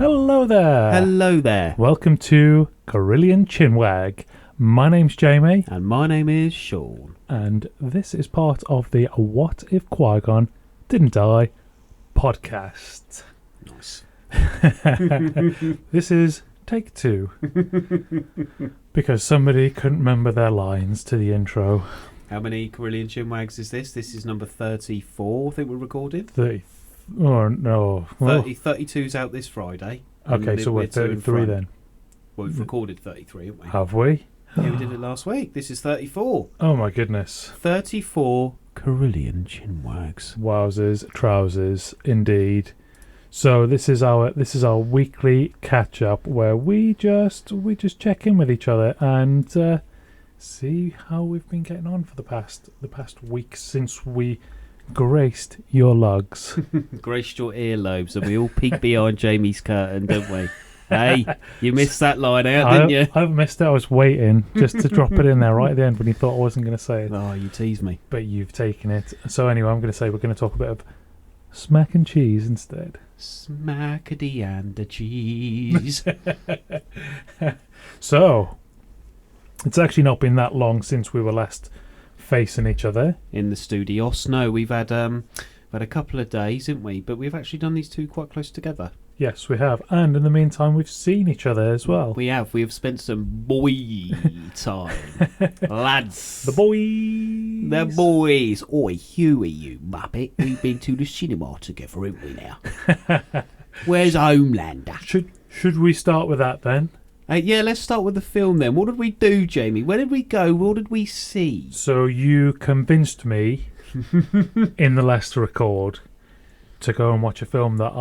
Hello there. Hello there. Welcome to Corellian Chinwag. My name's Jamie. And my name is Shaun. And this is part of the What If Qui-Gon Didn't Die podcast. Nice. This is take 2. Because somebody couldn't remember their lines to the intro. How many Corellian Chinwags is this? This is number 34, I think we recorded. 30. Oh, no. 32's out this Friday. Okay, so we're 33 then. Well, we've recorded 33, haven't we? Have we? Yeah, we did it last week. This is 34. Oh, my goodness. 34 Corellian Chinwags. Wowzers, trousers, indeed. So this is our weekly catch up where we just check in with each other and see how we've been getting on for the past week since we graced your lugs. Graced your earlobes, and we all peek behind Jamie's curtain, don't we? Hey, you missed that line out, didn't you? I've missed it. I was waiting just to drop it in there right at the end when you thought I wasn't going to say it. Oh, you teased me. But you've taken it. So anyway, I'm going to say we're going to talk a bit of smack and cheese instead. Smackety and the cheese. So, it's actually not been that long since we were last facing each other. In the studio. No, we've had a couple of days, haven't we? But we've actually done these two quite close together. Yes, we have. And in the meantime, we've seen each other as well. We have. We have spent some boy time. Lads. The boys. The boys. Oi, Huey, you muppet. We've been to the cinema together, haven't we now? Where's Homelander? Should we start with that then? Yeah, let's start with the film then. What did we do, Jamie? Where did we go? What did we see? So you convinced me in the last record to go and watch a film that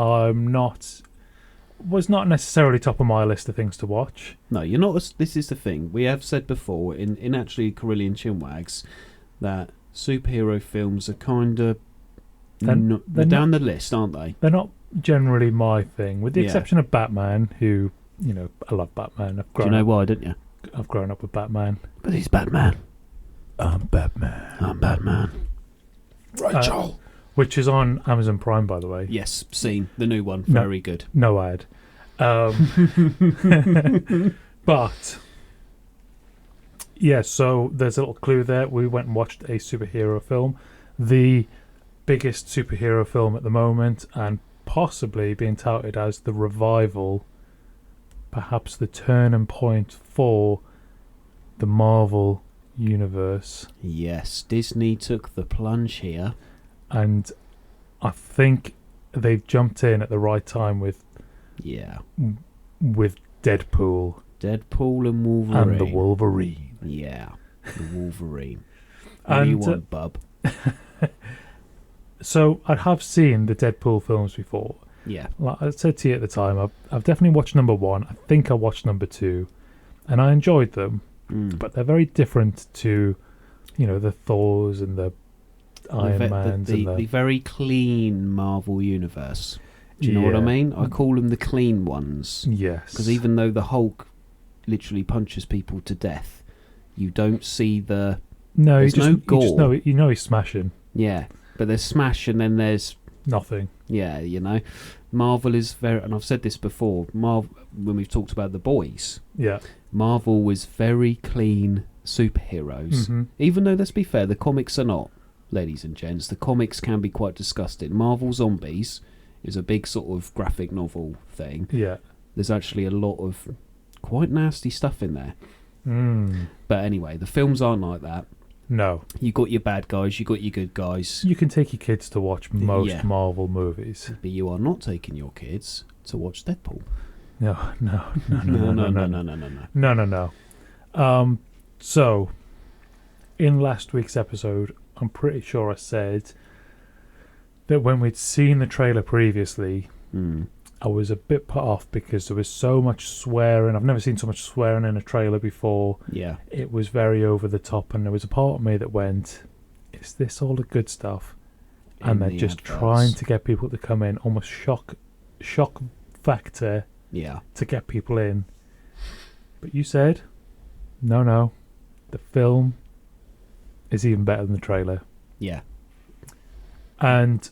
was not necessarily top of my list of things to watch. No, you're not. This is the thing. We have said before in actually Corellian Chinwags that superhero films are kind of they're down the list, aren't they? They're not generally my thing, with the Yeah. exception of Batman, who, I love Batman. Do you know why, don't you? I've grown up with Batman. But he's Batman. I'm Batman. I'm Batman. Rachel. Which is on Amazon Prime, by the way. Yes, seen the new one. Very good. No ad. But yeah, so there's a little clue there. We went and watched a superhero film, the biggest superhero film at the moment, and possibly being touted as the revival, perhaps the turning point for the Marvel universe. Yes, Disney took the plunge here. And I think they've jumped in at the right time with Deadpool. Deadpool and Wolverine. And the Wolverine. Yeah, the Wolverine. What do you want, bub? So I have seen the Deadpool films before. Yeah. Like I said to you at the time, I've definitely watched number 1. I think I watched number 2. And I enjoyed them. But they're very different to, the Thors and the Iron Man's the very clean Marvel universe. Do you know what I mean? I call them the clean ones. Yes. Because even though the Hulk literally punches people to death, you don't see the... No, there's no gore. You know he's smashing. Yeah, but there's smash and then there's... Nothing. Yeah, Marvel is very... And I've said this before, when we've talked about The Boys. Yeah. Marvel was very clean superheroes. Mm-hmm. Even though, let's be fair, the comics are not. Ladies and gents, the comics can be quite disgusting. Marvel Zombies is a big sort of graphic novel thing. Yeah. There's actually a lot of quite nasty stuff in there. But anyway, the films aren't like that. No. You got your bad guys, you got your good guys. You can take your kids to watch most Marvel movies. But you are not taking your kids to watch Deadpool. No. So, in last week's episode, I'm pretty sure I said that when we'd seen the trailer previously, I was a bit put off because there was so much swearing. I've never seen so much swearing in a trailer before. Yeah. It was very over the top, and there was a part of me that went, is this all the good stuff? And they're just trying to get people to come in, almost shock factor to get people in. But you said, no, the film is even better than the trailer. Yeah. And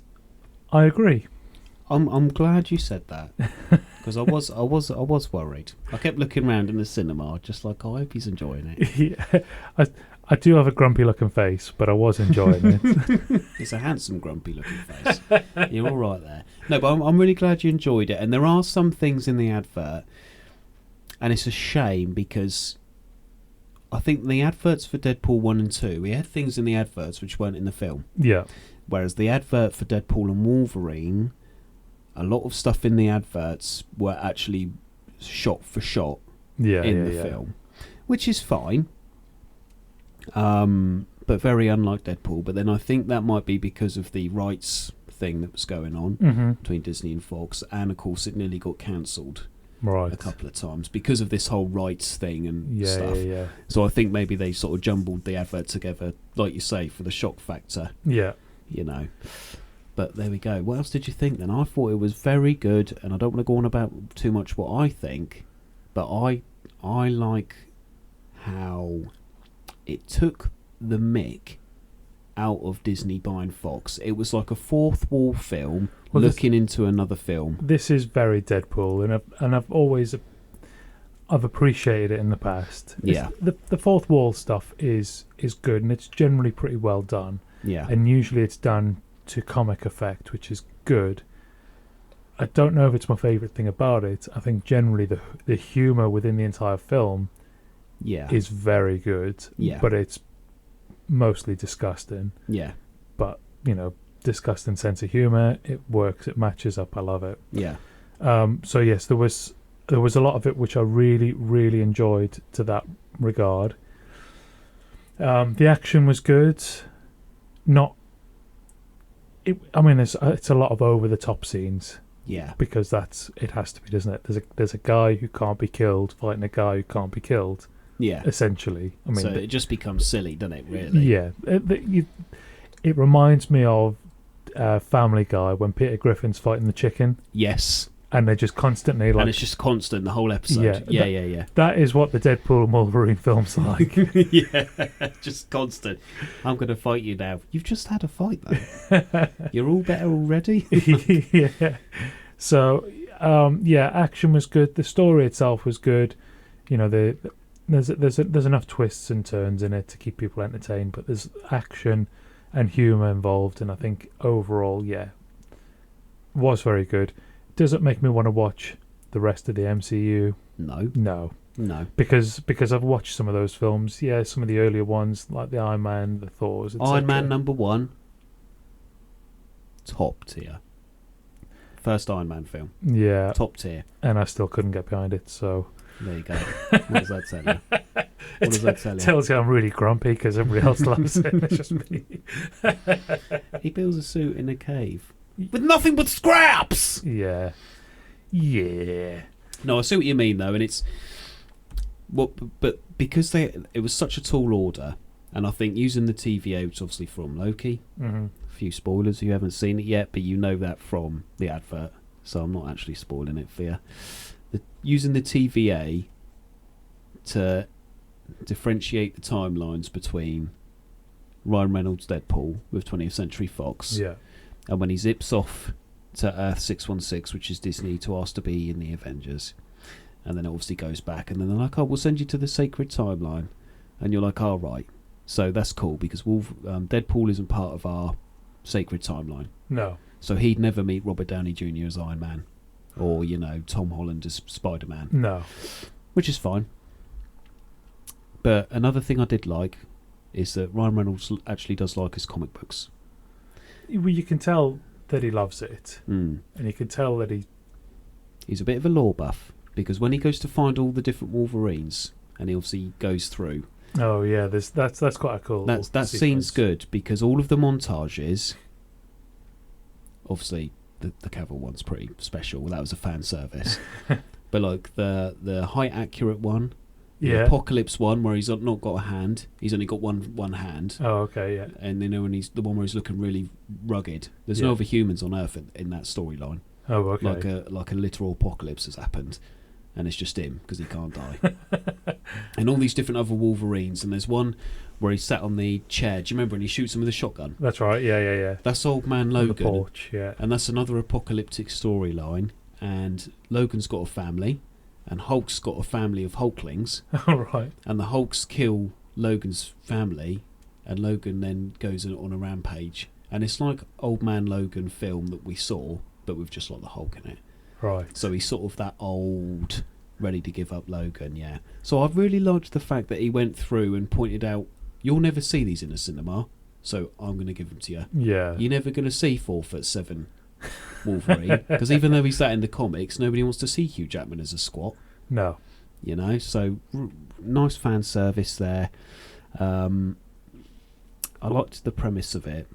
I agree. I'm glad you said that. because I was worried. I kept looking around in the cinema, just like, I hope he's enjoying it. Yeah, I do have a grumpy looking face, but I was enjoying it. It's a handsome, grumpy looking face. You're all right there. No, but I'm really glad you enjoyed it. And there are some things in the advert, and it's a shame because I think the adverts for Deadpool 1 and 2, we had things in the adverts which weren't in the film. Yeah. Whereas the advert for Deadpool and Wolverine, a lot of stuff in the adverts were actually shot for shot in the film, which is fine. But very unlike Deadpool. But then I think that might be because of the rights thing that was going on between Disney and Fox, and of course it nearly got cancelled a couple of times because of this whole rights thing and stuff. So I think maybe they sort of jumbled the advert together, like you say, for the shock factor. Yeah. You know. But there we go. What else did you think then? I thought it was very good, and I don't want to go on about too much what I think, but I like how it took the mick out of Disney buying Fox. It was like a fourth wall film looking into another film. This is very Deadpool, and I've appreciated it in the past. Yeah. The fourth wall stuff is good, and it's generally pretty well done. Yeah. And usually it's done to comic effect, which is good. I don't know if it's my favourite thing about it. I think generally the humour within the entire film is very good. Yeah. But it's mostly disgusting. Yeah. But, disgusting sense of humour. It works. It matches up. I love it. Yeah. So yes, there was a lot of it which I really, really enjoyed to that regard. The action was good. It's a lot of over the top scenes. Yeah. Because it has to be, doesn't it? There's a guy who can't be killed fighting a guy who can't be killed. Yeah. Essentially. So it just becomes silly, doesn't it, really? Yeah. It reminds me of Family Guy when Peter Griffin's fighting the chicken. Yes. And they're just constantly like... And it's just constant, the whole episode. Yeah. That is what the Deadpool and Wolverine film's like. Yeah, just constant. I'm going to fight you now. You've just had a fight, though. You're all better already? Yeah. So, action was good. The story itself was good. There's enough twists and turns in it to keep people entertained, but there's action and humour involved, and I think overall, was very good. Does it make me want to watch the rest of the MCU? No. Because I've watched some of those films. Yeah, some of the earlier ones, like the Iron Man, the Thors, etc. Iron Man #1, top tier. First Iron Man film. Yeah. Top tier. And I still couldn't get behind it, so... There you go. What does that tell you? What does that tell you? It tells you I'm really grumpy because everybody else loves it. It's just me. He builds a suit in a cave. With nothing but scraps! Yeah. No, I see what you mean, though, and it's... But because it was such a tall order, and I think using the TVA, it's obviously from Loki. Mm-hmm. A few spoilers, you haven't seen it yet, but you know that from the advert, so I'm not actually spoiling it for you. Using the TVA to differentiate the timelines between Ryan Reynolds' Deadpool with 20th Century Fox, and when he zips off to Earth 616, which is Disney, to ask to be in the Avengers, and then it obviously goes back, and then they're like, we'll send you to the sacred timeline, and you're like, right. So that's cool, because Deadpool isn't part of our sacred timeline. No. So he'd never meet Robert Downey Jr. as Iron Man, or Tom Holland as Spider-Man. No. Which is fine. But another thing I did like is that Ryan Reynolds actually does like his comic books. Well, you can tell that he loves it, and you can tell that he's a bit of a lore buff, because when he goes to find all the different Wolverines, and he obviously goes through. Oh yeah, that's quite a cool. That scene's good, because all of the montages, obviously. The Cavill one's pretty special. That was a fan service. But like the height accurate one, the Apocalypse one where he's not got a hand, he's only got one hand. Oh, okay, yeah. And when he's the one where he's looking really rugged. There's no other humans on Earth in that storyline. Oh, okay. Like a literal apocalypse has happened, and it's just him because he can't die. And all these different other Wolverines, and there's one where he's sat on the chair. Do you remember when he shoots him with a shotgun? That's right. Yeah. That's Old Man Logan. On the porch, yeah. And that's another apocalyptic storyline. and Logan's got a family, and Hulk's got a family of Hulklings. All right. And the Hulks kill Logan's family, and Logan then goes on a rampage. And it's like Old Man Logan film that we saw, but with just like the Hulk in it. Right. So he's sort of that old, ready to give up Logan, yeah. So I really liked the fact that he went through and pointed out, you'll never see these in a cinema, so I'm going to give them to you. Yeah. You're never going to see 4'7" Wolverine, because even though he's that in the comics, nobody wants to see Hugh Jackman as a squat. No. You know, so nice fan service there. I liked the premise of it,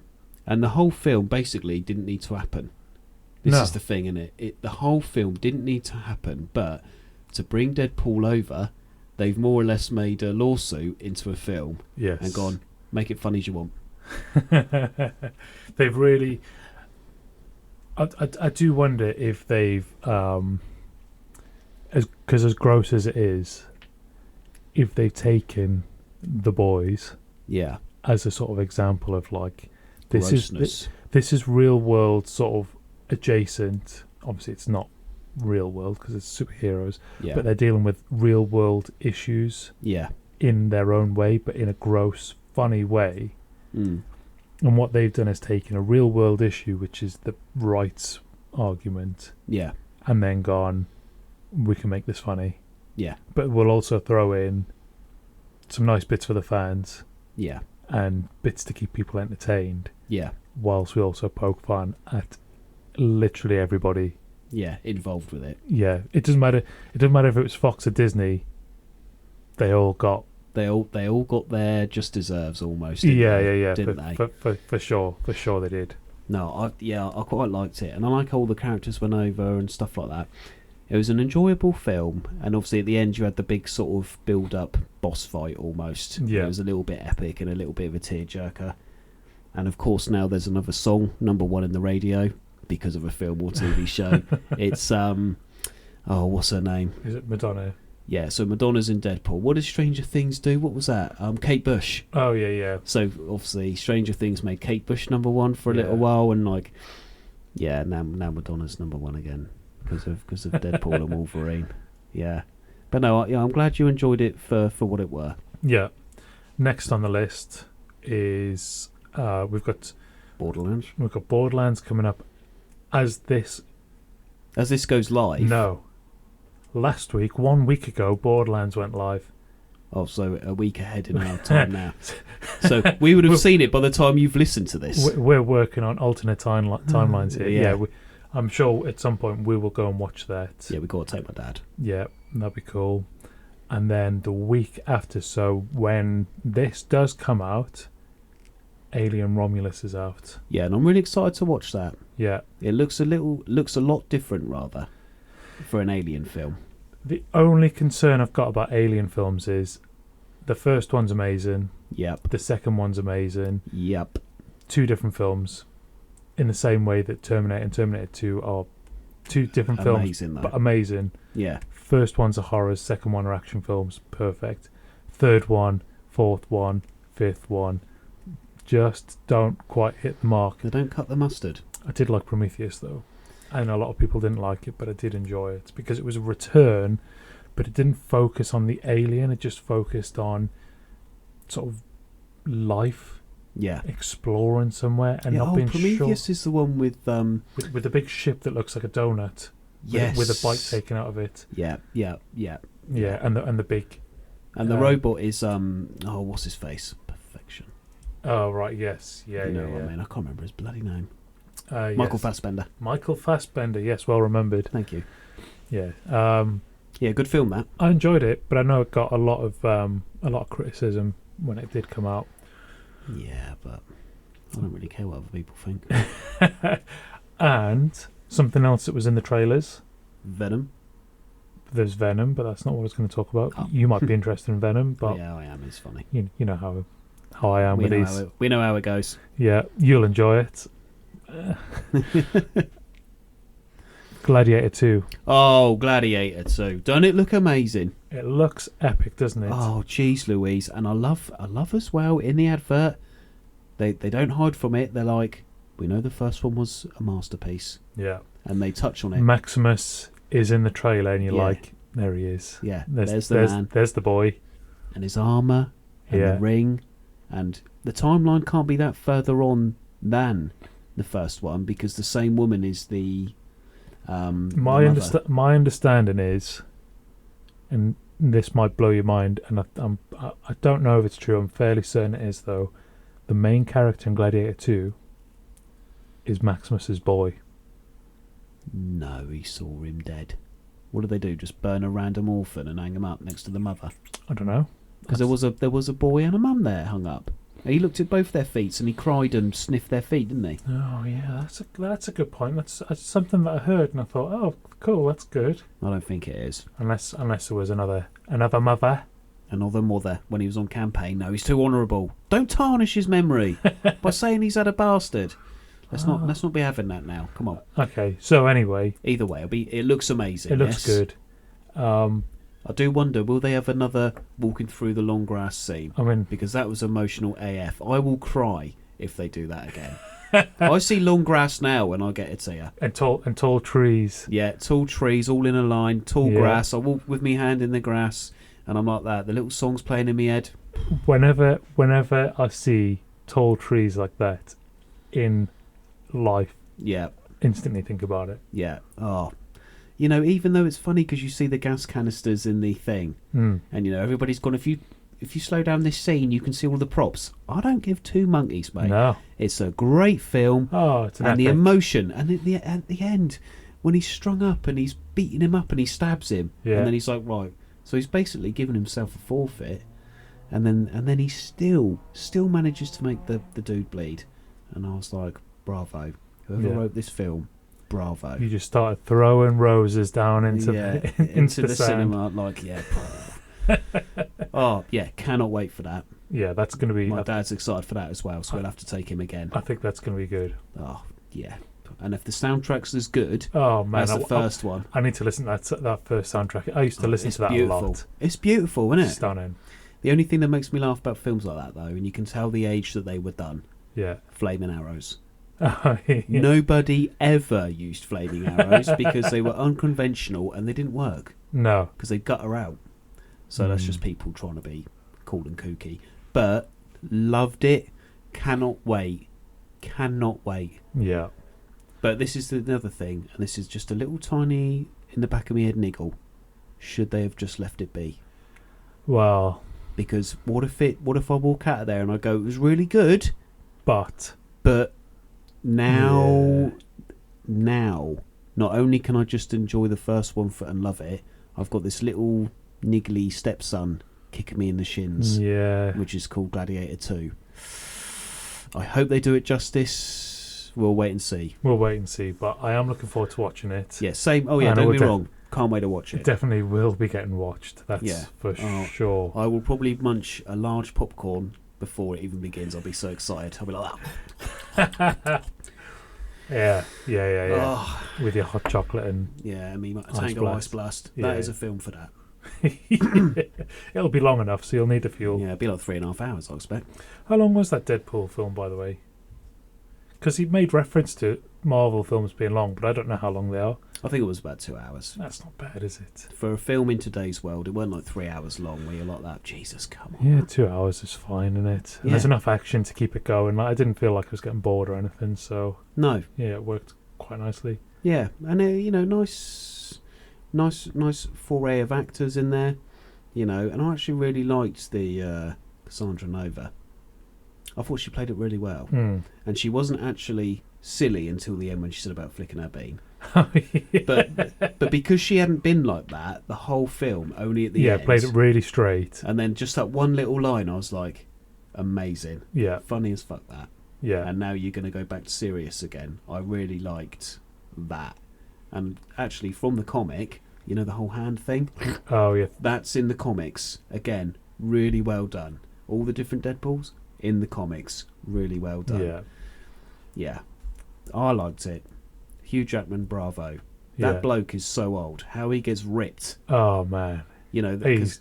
and the whole film basically didn't need to happen. This is the thing, innit? The whole film didn't need to happen, but to bring Deadpool over, they've more or less made a lawsuit into a film. Yes. And gone, make it funny as you want. They've really. I do wonder if they've, because as gross as it is, if they've taken The Boys, yeah, as a sort of example of like, this is real world sort of adjacent. Obviously, it's not real world because it's superheroes, yeah, but they're dealing with real world issues, yeah, in their own way, but in a gross, funny way. Mm. And what they've done is taken a real world issue, which is the rights argument, yeah, and then gone, we can make this funny. Yeah. But we'll also throw in some nice bits for the fans. Yeah. And bits to keep people entertained. Yeah. Whilst we also poke fun at literally everybody. Yeah, involved with it. Yeah. It doesn't matter if it was Fox or Disney. They all got their just deserves almost. Yeah. Didn't they? For sure they did. No, I quite liked it, and I like all the characters went over and stuff like that. It was an enjoyable film, and obviously at the end you had the big sort of build-up boss fight almost. Yeah. It was a little bit epic and a little bit of a tearjerker. And of course now there's another song, number one in the radio, because of a film or TV show. It's what's her name? Is it Madonna? Yeah, so Madonna's in Deadpool. What did Stranger Things do? What was that? Kate Bush. Oh yeah. So obviously Stranger Things made Kate Bush number one for a little while, and now Madonna's number one again because of Deadpool and Wolverine. Yeah, but no, I'm glad you enjoyed it for what it were. Yeah. Next on the list is we've got Borderlands. We've got Borderlands coming up. As this goes live. No. Last week, 1 week ago, Borderlands went live. Oh, so a week ahead in our time now. So we would have seen it by the time you've listened to this. We're working on alternate timelines here. Yeah, I'm sure at some point we will go and watch that. Yeah, we've got to take my dad. Yeah, that'd be cool. And then the week after, so when this does come out, Alien Romulus is out. Yeah, and I'm really excited to watch that. Yeah. It looks a lot different, rather, for an Alien film. The only concern I've got about Alien films is the first one's amazing. Yep. The second one's amazing. Yep. Two different films, in the same way that Terminator and Terminator 2 are two different films, but amazing. Yeah. First one's a horror, second one are action films. Perfect. Third one, fourth one, fifth one, just don't quite hit the mark. They don't cut the mustard. I did like Prometheus though. And a lot of people didn't like it, but I did enjoy it because it was a return, but it didn't focus on the alien. It just focused on sort of life, exploring somewhere, and not being Prometheus is the one with the big ship that looks like a donut, with a bite taken out of it. Yeah, and the big, and the robot is what's his face? Perfection. Oh right, yes, what I mean. I can't remember his bloody name. Michael Fassbender. Michael Fassbender, yes, well remembered. Thank you. Yeah. Good film that. I enjoyed it, but I know it got a lot of criticism when it did come out. Yeah, but I don't really care what other people think. And something else that was in the trailers. Venom. There's Venom, but that's not what I was going to talk about. Oh. You might be interested in Venom, but yeah, I am. It's funny. You know how I am with these. We know how it goes. Yeah, you'll enjoy it. Gladiator 2. Oh, Gladiator 2. Don't it look amazing? It looks epic, doesn't it? Oh, jeez Louise. And I love as well in the advert, they don't hide from it. They're like, we know the first one was a masterpiece. Yeah. and they touch on it. Maximus is in the trailer, and you're like, there he is. Yeah, there's the man. There's the boy. And his armour, and the ring, and the timeline can't be that further on than the first one, because the same woman is the my understanding is, and this might blow your mind, and I don't know if it's true, I'm fairly certain it is though, the main character in Gladiator 2 is Maximus's boy. No, he saw him dead. What did they do? Just burn a random orphan and hang him up next to the mother? I don't know. Because there was a boy and a mum there hung up. He looked at both their feet and he cried and sniffed their feet, didn't he? Oh yeah, that's a good point. That's something that I heard and I thought, oh cool, that's good. I don't think it is. Unless there was another mother. Another mother when he was on campaign. No, he's too honourable. Don't tarnish his memory by saying he's had a bastard. Let's not be having that now. Come on. Okay. So anyway, either way, it looks amazing. It looks good. I do wonder, will they have another walking through the long grass scene? I mean, because that was emotional AF. I will cry if they do that again. I see long grass now when I get a tear. And tall trees. Yeah, tall trees all in a line, tall grass. I walk with my hand in the grass, and I'm like that. The little song's playing in my head. Whenever I see tall trees like that in life, instantly think about it. Yeah. Oh. You know, even though it's funny because you see the gas canisters in the thing, and you know everybody's gone. If you slow down this scene, you can see all the props. I don't give two monkeys, mate. No, it's a great film. Oh, it's an and epic. The emotion, and at the end when he's strung up and he's beating him up and he stabs him, and then he's like, right. So he's basically given himself a forfeit, and then he still manages to make the dude bleed, and I was like, bravo, whoever wrote this film. Bravo! You just started throwing roses down into the cinema, like oh yeah, cannot wait for that. Yeah, that's going to be. My dad's excited for that as well, so we'll have to take him again. I think that's going to be good. Oh yeah, and if the soundtrack's as good, as the first one, I need to listen to that first soundtrack. I used to listen to that beautiful. A lot. It's beautiful, isn't it? Stunning. The only thing that makes me laugh about films like that, though, and you can tell the age that they were done. Yeah, flaming arrows. Nobody ever used flaming arrows because they were unconventional and they didn't work. No, because they gut her out. So that's just people trying to be cool and kooky. But loved it. Cannot wait. Yeah. But this is another thing, and this is just a little tiny in the back of my head niggle. Should they have just left it be? Well, because what if I walk out of there and I go, it was really good, but. Now, not only can I just enjoy the first one and love it, I've got this little niggly stepson kicking me in the shins. Yeah. Which is called Gladiator 2. I hope they do it justice. We'll wait and see. But I am looking forward to watching it. Yeah, same. Oh yeah, don't be wrong. Can't wait to watch it. It definitely will be getting watched. That's for sure. I will probably munch a large popcorn before it even begins. I'll be so excited. I'll be like that. Yeah. Oh. With your hot chocolate and Tango Ice Blast. That is a film for that. It'll be long enough, so you'll need the fuel. Yeah, it'll be like 3.5 hours, I expect. How long was that Deadpool film, by the way? Because he made reference to Marvel films being long, but I don't know how long they are. I think it was about 2 hours. That's not bad, is it? For a film in today's world, it weren't like 3 hours long where you're like that. Jesus, come on. Yeah, 2 hours is fine, isn't it? And there's enough action to keep it going. Like, I didn't feel like I was getting bored or anything, so... No. Yeah, it worked quite nicely. Yeah, and, nice foray of actors in there, and I actually really liked the Cassandra Nova. I thought she played it really well. And she wasn't actually silly until the end when she said about flicking her bean. But because she hadn't been like that the whole film, only at the end, played it really straight, and then just that one little line, I was like, amazing, funny as fuck that, and now you're going to go back to serious again. I really liked that. And actually from the comic, the whole hand thing, that's in the comics again, really well done. All the different Deadpools in the comics, really well done. I liked it. Hugh Jackman, bravo. That bloke is so old. How he gets ripped. Oh man. He's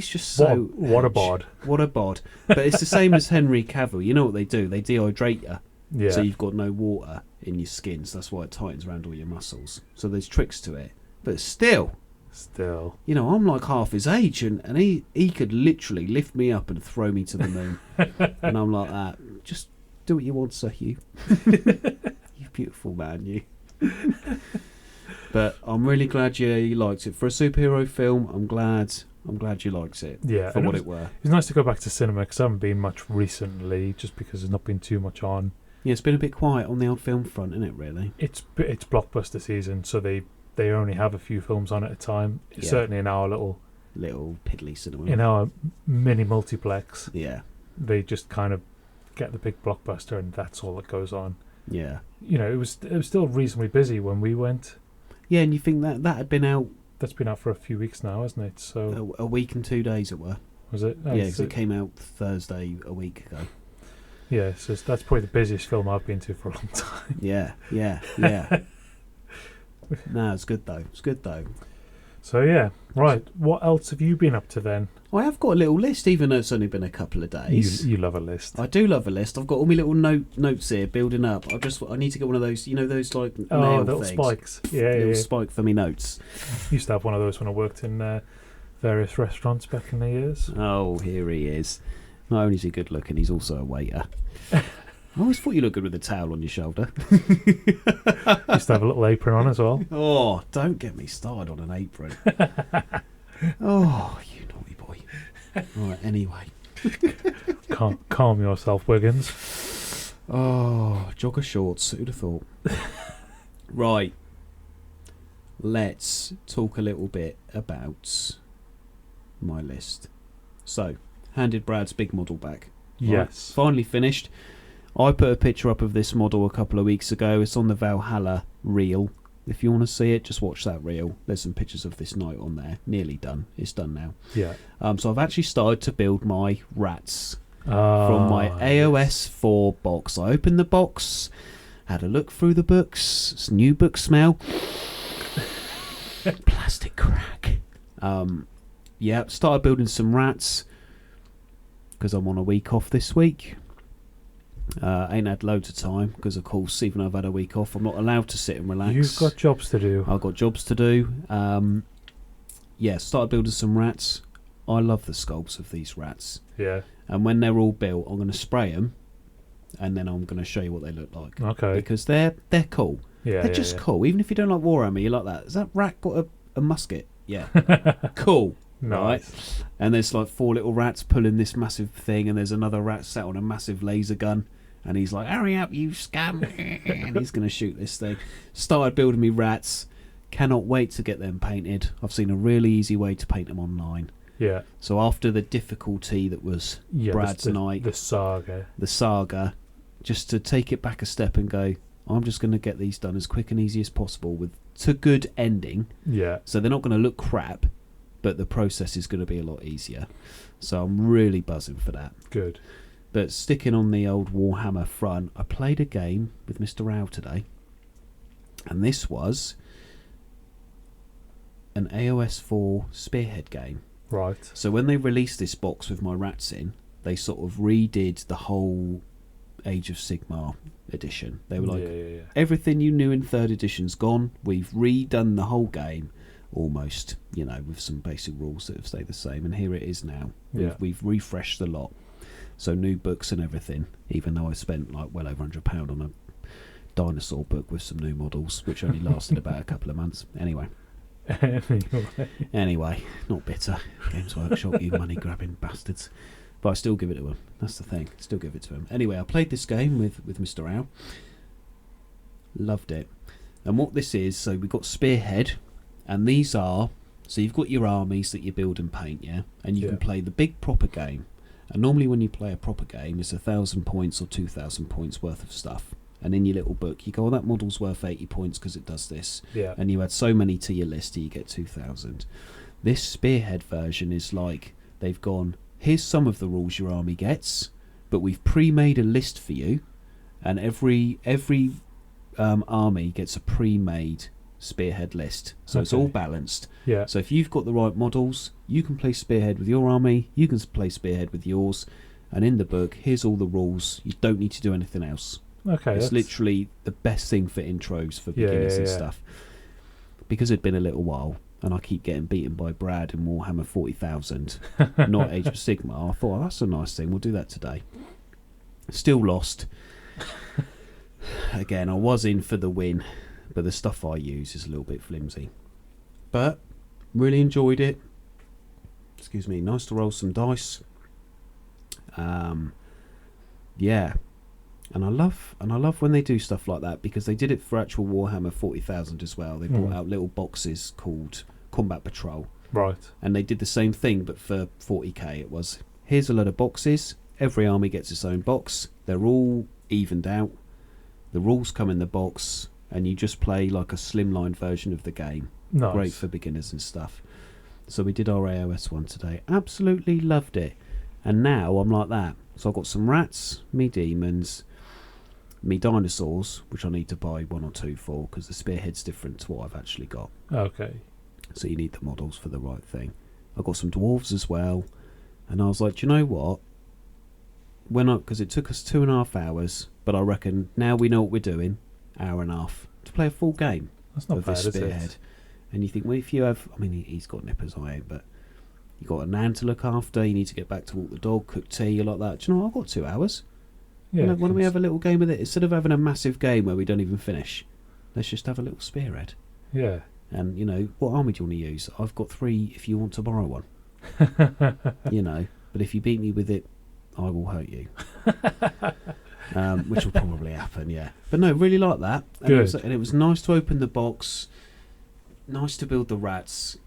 just so... What a bod. What a bod. But it's the same as Henry Cavill. You know what they do? They dehydrate you Yeah. So you've got no water in your skin, so that's why it tightens around all your muscles. So there's tricks to it. But still, you know, I'm like half his age, and he could literally lift me up and throw me to the moon. And I'm like that. Just do what you want, sir, you. You beautiful man, you. But I'm really glad you liked it. For a superhero film, I'm glad you liked it. Yeah, for what it were. It's nice to go back to cinema because I haven't been much recently, just because there's not been too much on. Yeah, it's been a bit quiet on the old film front, isn't it, really? It's blockbuster season, so they only have a few films on at a time. Yeah. Certainly in our little piddly cinema. In our mini multiplex. Yeah. They just kind of get the big blockbuster and that's all that goes on. Yeah. You know, it was still reasonably busy when we went. Yeah, and you think that had been out... That's been out for a few weeks now, hasn't it? So a week and 2 days it were. Was it? Yeah, because it came out Thursday a week ago. Yeah, so that's probably the busiest film I've been to for a long time. Yeah. No, it's good though. So yeah, right. What else have you been up to then? I have got a little list, even though it's only been a couple of days. You love a list. I do love a list. I've got all my little notes here building up. I need to get one of those, you know, those like nail little things. spikes. Yeah, spike for me notes. Used to have one of those when I worked in various restaurants back in the years. Oh, here he is. Not only is he good looking, he's also a waiter. I always thought you looked good with a towel on your shoulder. Used to have a little apron on as well. Oh, don't get me started on an apron. Oh, you naughty boy. Right, anyway. Calm yourself, Wiggins. Oh, jogger shorts. Who'd have thought? Right. Let's talk a little bit about my list. So, handed Brad's big model back. Yes. Right, finally finished. I put a picture up of this model a couple of weeks ago. It's on the Valhalla reel. If you want to see it, just watch that reel. There's some pictures of this knight on there. Nearly done. It's done now. Yeah. So I've actually started to build my rats from my AOS 4 box. I opened the box, had a look through the books. It's new book smell. Plastic crack. Yeah, started building some rats because I'm on a week off this week. Ain't had loads of time because, of course, even though I've had a week off, I'm not allowed to sit and relax. You've got jobs to do. I've got jobs to do. Yeah, started building some rats. I love the sculpts of these rats. Yeah. And when they're all built, I'm going to spray them, and then I'm going to show you what they look like. Okay. Because they're cool. Yeah. They're just cool. Even if you don't like Warhammer, you like that. Has that rat got a musket? Yeah. Cool. Nice. Right? And there's like 4 little rats pulling this massive thing, and there's another rat sat on a massive laser gun, and he's like, "Hurry up, you scum!" And he's going to shoot this thing. Started building me rats. Cannot wait to get them painted. I've seen a really easy way to paint them online. Yeah. So after the difficulty that was Brad's night, the saga, just to take it back a step and go, I'm just going to get these done as quick and easy as possible with to good ending. Yeah. So they're not going to look crap, but the process is going to be a lot easier. So I'm really buzzing for that. Good. But sticking on the old Warhammer front, I played a game with Mr. Rao today, and this was an AOS 4 Spearhead game. Right. So when they released this box with my rats in, they sort of redid the whole Age of Sigmar edition. They were like, everything you knew in 3rd edition's gone. We've redone the whole game, almost, you know, with some basic rules that have stayed the same. And here it is now. Yeah. We've refreshed the lot. So new books and everything, even though I spent like well over £100 on a dinosaur book with some new models, which only lasted about a couple of months. Anyway, not bitter. Games Workshop, you money-grabbing bastards. But I still give it to him. That's the thing. Still give it to him. Anyway, I played this game with Mr. Rao. Loved it. And what this is, so we've got Spearhead, and these are, so you've got your armies that you build and paint, yeah? And you can play the big proper game. And normally when you play a proper game, it's 1,000 points or 2,000 points worth of stuff. And in your little book, you go, that model's worth 80 points because it does this. Yeah. And you add so many to your list, you get 2,000. This Spearhead version is like, they've gone, here's some of the rules your army gets, but we've pre-made a list for you, and every army gets a pre-made Spearhead list. So it's all balanced. Yeah. So if you've got the right models, you can play Spearhead with your army, you can play Spearhead with yours, and in the book, here's all the rules. You don't need to do anything else. Okay, it's literally the best thing for intros for beginners and stuff. Because it'd been a little while, and I keep getting beaten by Brad in Warhammer 40,000, not Age of Sigmar. I thought, that's a nice thing. We'll do that today. Still lost. Again, I was in for the win, but the stuff I use is a little bit flimsy. But really enjoyed it. Excuse me. Nice to roll some dice. Yeah. And I love when they do stuff like that, because they did it for actual Warhammer 40,000 as well. They brought out little boxes called Combat Patrol. Right. And they did the same thing, but for 40k. It was, here's a load of boxes. Every army gets its own box. They're all evened out. The rules come in the box, and you just play like a slimline version of the game. Nice. Great for beginners and stuff. So we did our AOS one today. Absolutely loved it. And now I'm like that. So I've got some rats, me demons, me dinosaurs, which I need to buy 1 or 2 for, because the spearhead's different to what I've actually got. Okay. So you need the models for the right thing. I've got some dwarves as well. And I was like, do you know what? Because it took us 2.5 hours, but I reckon now we know what we're doing, hour and a half, to play a full game. That's not of bad, this is spearhead. it? And you think, well, if you have, I mean, he's got nippers, I ain't, but you've got a nan to look after, you need to get back to walk the dog, cook tea, you're like that. Do you know what? I've got 2 hours. Yeah. Why don't we have a little game with it? Instead of having a massive game where we don't even finish, let's just have a little spearhead. Yeah. And, you know, what army do you want to use? I've got 3 if you want to borrow one. You know, but if you beat me with it, I will hurt you. Which will probably happen, yeah. But no, really like that. And it was nice to open the box, nice to build the rats,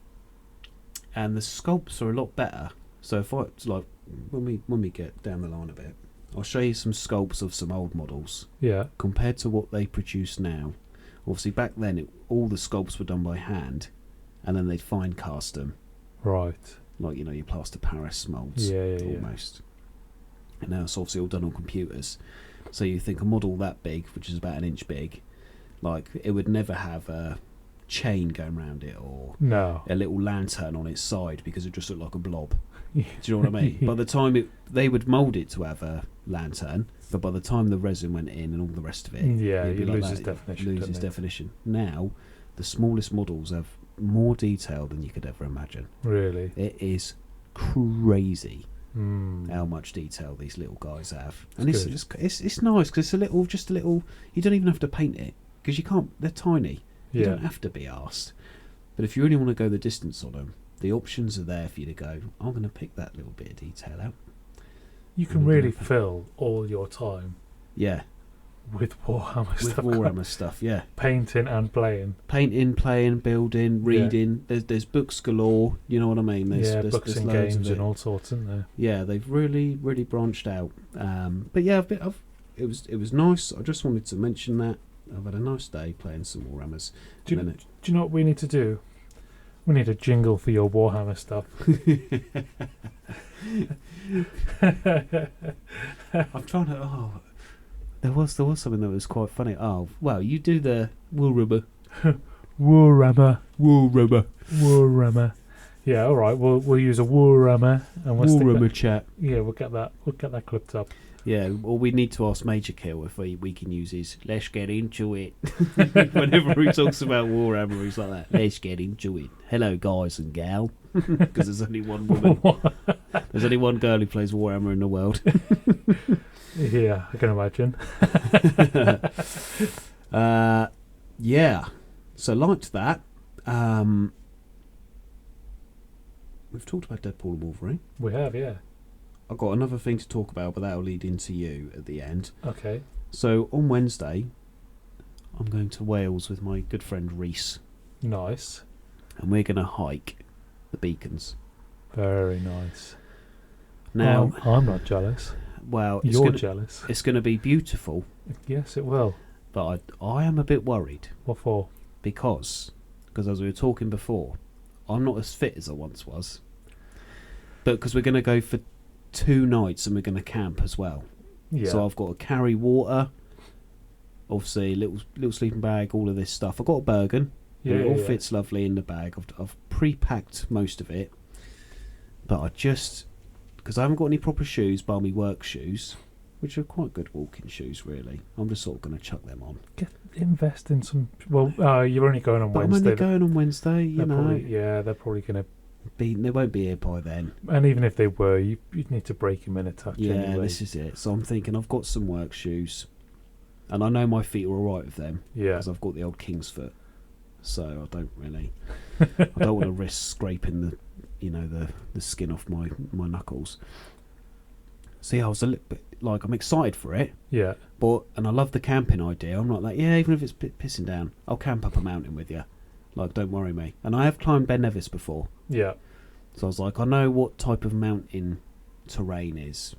and the sculpts are a lot better. So if when we get down the line a bit, I'll show you some sculpts of some old models. Yeah. Compared to what they produce now. Obviously, back then, all the sculpts were done by hand, and then they'd fine cast them. Right. Like, you know, your plaster Paris moulds. Almost. And now it's obviously all done on computers. So you think a model that big, which is about 1 inch big, like, it would never have a chain going around it or a little lantern on its side, because it just looked like a blob. Do you know what I mean? By the time they would mould it to have a lantern, but by the time the resin went in and all the rest of it, it loses definition. Loses definition. Now, the smallest models have more detail than you could ever imagine. Really? It is crazy how much detail these little guys have. And it's nice, because it's just a little, you don't even have to paint it, because you can't, they're tiny. You don't have to be arsed. But if you really want to go the distance on them, the options are there for you to go, I'm going to pick that little bit of detail out. You can really fill all your time with Warhammer stuff. With Warhammer stuff, yeah. Painting and playing. Painting, playing, building, reading. There's books galore, you know what I mean? There's books and games and all sorts, isn't there? Yeah, they've really, really branched out. But yeah, it was nice. I just wanted to mention that. I've had a nice day playing some Warhammers. Do you know what we need to do? We need a jingle for your Warhammer stuff. I'm trying to. There was something that was quite funny. Oh, well, you do the wuhrama. Wuhrama. Yeah, all right. We'll use a wuhrama and we'll Wuhrama chat. Yeah, we'll get that clipped up. Yeah, well, we need to ask Major Kill if we can use his "let's get into it." Whenever he talks about Warhammer, he's like that. Let's get into it. Hello, guys and gal. Because there's only one woman. There's only one girl who plays Warhammer in the world. Yeah, I can imagine. Yeah. So liked that. We've talked about Deadpool and Wolverine. We have, yeah. I've got another thing to talk about, but that'll lead into you at the end. Okay. So on Wednesday, I'm going to Wales with my good friend Reese. Nice. And we're going to hike the beacons. Very nice. Now, I'm not jealous. Well, you're jealous. It's going to be beautiful. Yes, it will. But I am a bit worried. What for? Because as we were talking before, I'm not as fit as I once was. But because we're going to go for 2 nights and we're going to camp as well. Yeah. So I've got to carry water, obviously little sleeping bag, all of this stuff. I've got a Bergen. Yeah, it all fits lovely in the bag. I've pre-packed most of it. But because I haven't got any proper shoes, bar me work shoes, which are quite good walking shoes, really. I'm just sort of going to chuck them on. Invest in some. Well, you're only going on But Wednesday. I'm only going on Wednesday, you know. They're probably going to they won't be here by then. And even if they were, you'd need to break them in a touch. Yeah, anyway. this is it. So I'm thinking I've got some work shoes, and I know my feet are all right with them. Yeah, because I've got the old king's foot, so I don't really. I don't want to risk scraping the skin off my knuckles. See, I was a little bit like, I'm excited for it. Yeah. And I love the camping idea. I'm not like, yeah, even if it's pissing down, I'll camp up a mountain with you. Like, don't worry me. And I have climbed Ben Nevis before. Yeah. So I was like, I know what type of mountain terrain is.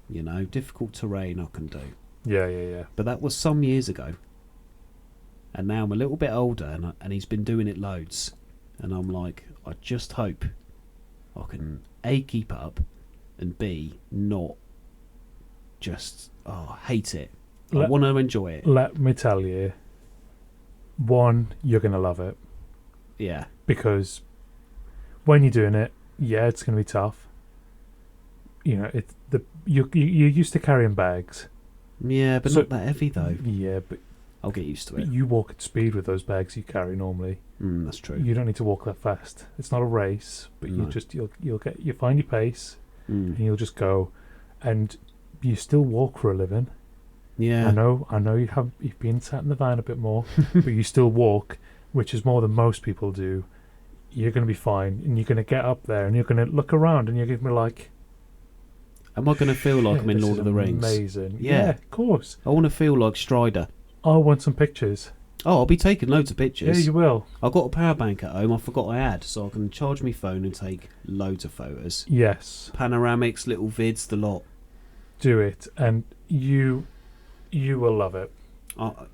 Difficult terrain I can do. Yeah. But that was some years ago. And now I'm a little bit older, and he's been doing it loads. And I'm like, I just hope I can A, keep up, and B, not just hate it. I want to enjoy it. Let me tell you, one, you're going to love it. Yeah. Because when you're doing it, yeah, it's going to be tough. You're used to carrying bags. Yeah, but not that heavy though. Yeah, but I'll get used to it. You walk at speed with those bags you carry normally. That's true. You don't need to walk that fast. It's not a race, but No. you'll find your pace, and you'll just go, and you still walk for a living. Yeah. I know you've been sat in the van a bit more, but you still walk, which is more than most people do. You're going to be fine, and you're going to get up there, and you're going to look around, and you're going to be like, am I going to feel like I'm in Lord of the Rings? Amazing. Yeah, of course. I want to feel like Strider. I want some pictures. Oh, I'll be taking loads of pictures. Yeah, you will. I've got a power bank at home. I forgot I had, so I can charge my phone and take loads of photos. Yes. Panoramics, little vids, the lot. Do it, and you will love it.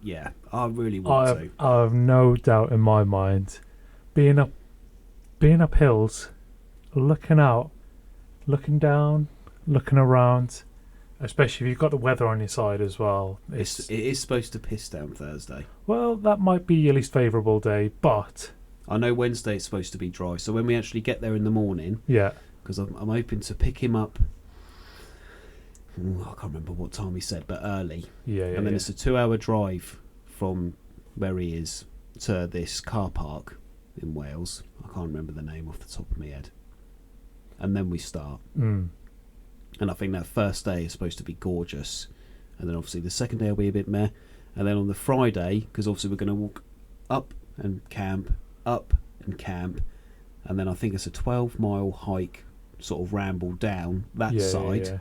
Yeah, I really want to. I have no doubt in my mind, being up hills, looking out, looking down, looking around, especially if you've got the weather on your side as well. It is supposed to piss down Thursday. Well, that might be your least favourable day, but I know Wednesday it's supposed to be dry, so when we actually get there in the morning, yeah, because I'm hoping to pick him up. I can't remember what time he said, but early. Yeah. And then it's a 2-hour drive from where he is to this car park in Wales. I can't remember the name off the top of my head. And then we start. And I think that first day is supposed to be gorgeous. And then obviously the second day will be a bit meh. And then on the Friday, because obviously we're going to walk up and camp. And then I think it's a 12-mile hike, sort of ramble down that side. Yeah.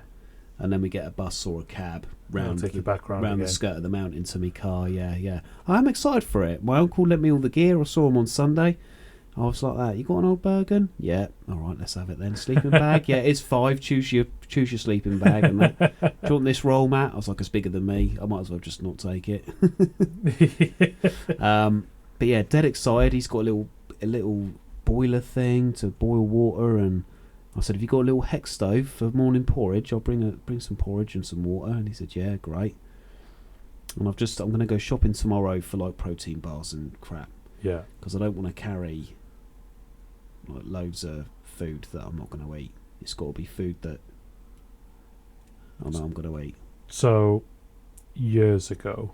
And then we get a bus or a cab round the skirt of the mountain to my car. Yeah. I'm excited for it. My uncle lent me all the gear. I saw him on Sunday. I was like that. You got an old Bergen? Yeah. All right, let's have it then. Sleeping bag? Yeah, it's 5. Choose your sleeping bag. And that. Do you want this roll mat? I was like, it's bigger than me. I might as well just not take it. But yeah, dead excited. He's got a little boiler thing to boil water, and I said, have you got a little hex stove for morning porridge? I'll bring some porridge and some water. And he said, yeah, great. And I'm going to go shopping tomorrow for like protein bars and crap. Yeah. Because I don't want to carry like loads of food that I'm not going to eat. It's got to be food that I know I'm going to eat. So, years ago,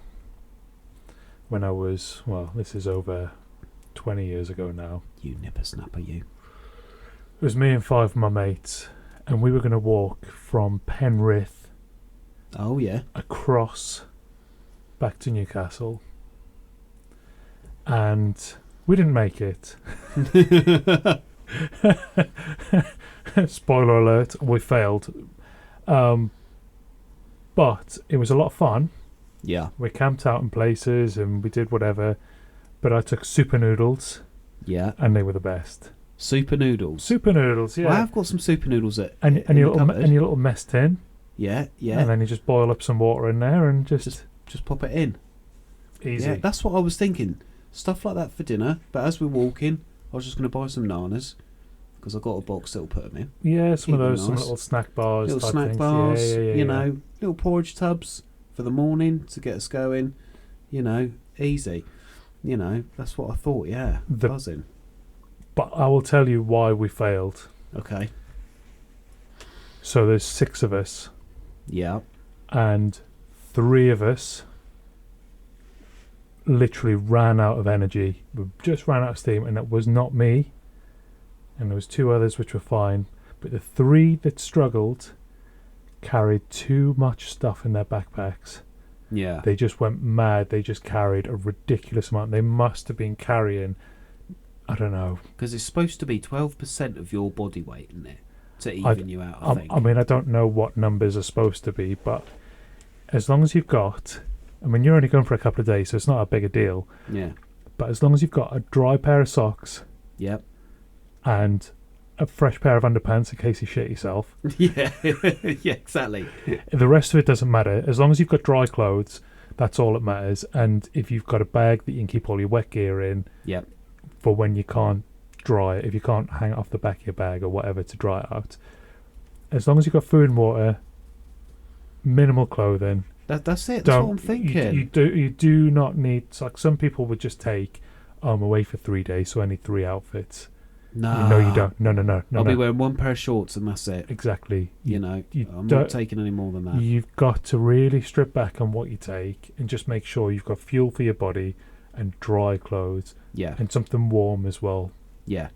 when I was, this is over 20 years ago now. You nipper-snapper, you. It was me and 5 of my mates, and we were going to walk from Penrith. Oh, yeah. Across back to Newcastle. And we didn't make it. Spoiler alert, we failed. But it was a lot of fun. Yeah. We camped out in places and we did whatever. But I took super noodles. Yeah. And they were the best. Super noodles? Super noodles, yeah. Well, I have got some super noodles and your little mess tin. Yeah. And then you just boil up some water in there and just pop it in. Easy. Yeah, that's what I was thinking. Stuff like that for dinner. But as we're walking, I was just going to buy some nanas because I got a box that'll put them in. Yeah, some of those, nice. Some little snack bars. Little snack things. bars. Yeah. Little porridge tubs for the morning to get us going. Easy. That's what I thought. Yeah, buzzing. But I will tell you why we failed. Okay. So there's 6 of us. Yeah. And 3 of us literally ran out of energy. We just ran out of steam, and it was not me. And there was 2 others which were fine, but the 3 that struggled carried too much stuff in their backpacks. Yeah. They just went mad. They just carried a ridiculous amount. They must have been carrying, I don't know. Because it's supposed to be 12% of your body weight, isn't it? To even you out, I think. I mean, I don't know what numbers are supposed to be, but as long as you've got... I mean, you're only going for a couple of days, so it's not a big a deal. Yeah. But as long as you've got a dry pair of socks... Yep. And a fresh pair of underpants in case you shit yourself. Yeah. Yeah, exactly. The rest of it doesn't matter. As long as you've got dry clothes, that's all that matters. And if you've got a bag that you can keep all your wet gear in... Yep. For when you can't dry it, if you can't hang it off the back of your bag or whatever to dry it out, as long as you've got food and water, minimal clothing, that's it. That's what I'm thinking. You do not need, like some people would just take, I'm away for 3 days, so I need 3 outfits. No, you don't. No. I'll be wearing 1 pair of shorts and that's it. Exactly. I'm not taking any more than that. You've got to really strip back on what you take and just make sure you've got fuel for your body and dry clothes. Yeah. And something warm as well. Yeah.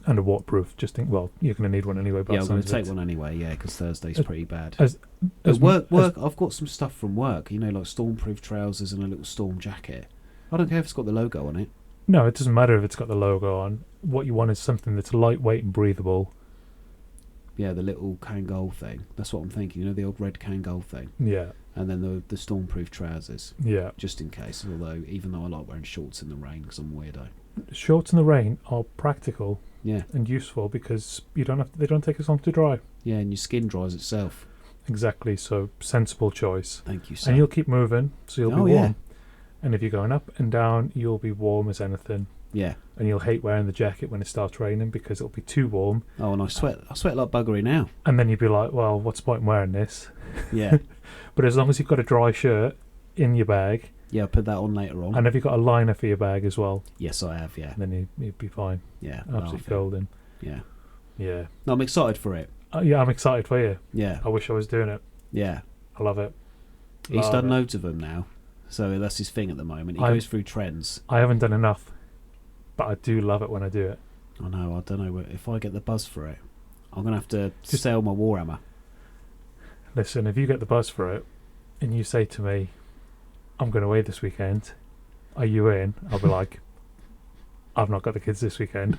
And a waterproof. You're going to need one anyway. Yeah, I'm going to take one anyway, yeah, because Thursday's pretty bad. As work, I've got some stuff from work, like stormproof trousers and a little storm jacket. I don't care if it's got the logo on it. No, it doesn't matter if it's got the logo on. What you want is something that's lightweight and breathable. Yeah, the little Kangol thing. That's what I'm thinking. The old red Kangol thing. Yeah. And then the stormproof trousers. Yeah. Just in case. Although, even though I like wearing shorts in the rain because I'm a weirdo. Shorts in the rain are practical. Yeah. And useful because they don't take as long to dry. Yeah, and your skin dries itself. Exactly. So sensible choice. Thank you, sir. And you'll keep moving, so you'll be warm. Yeah. And if you're going up and down, you'll be warm as anything. Yeah. And you'll hate wearing the jacket when it starts raining because it'll be too warm. Oh, and I sweat like buggery now. And then you'd be like, well, what's the point in wearing this? Yeah. But as long as you've got a dry shirt in your bag. Yeah, I'll put that on later on. And have you got a liner for your bag as well? Yes, I have, yeah. Then you'd be fine. Yeah. Absolutely golden. Yeah. Yeah. No, I'm excited for it. Yeah, I'm excited for you. Yeah. I wish I was doing it. Yeah. I love it. He's done loads of them now. So that's his thing at the moment. He goes through trends. I haven't done enough, but I do love it when I do it. I know. I don't know if I get the buzz for it. I'm gonna have to sell my Warhammer. Listen, if you get the buzz for it, and you say to me, "I'm going away this weekend," are you in? I'll be like, "I've not got the kids this weekend.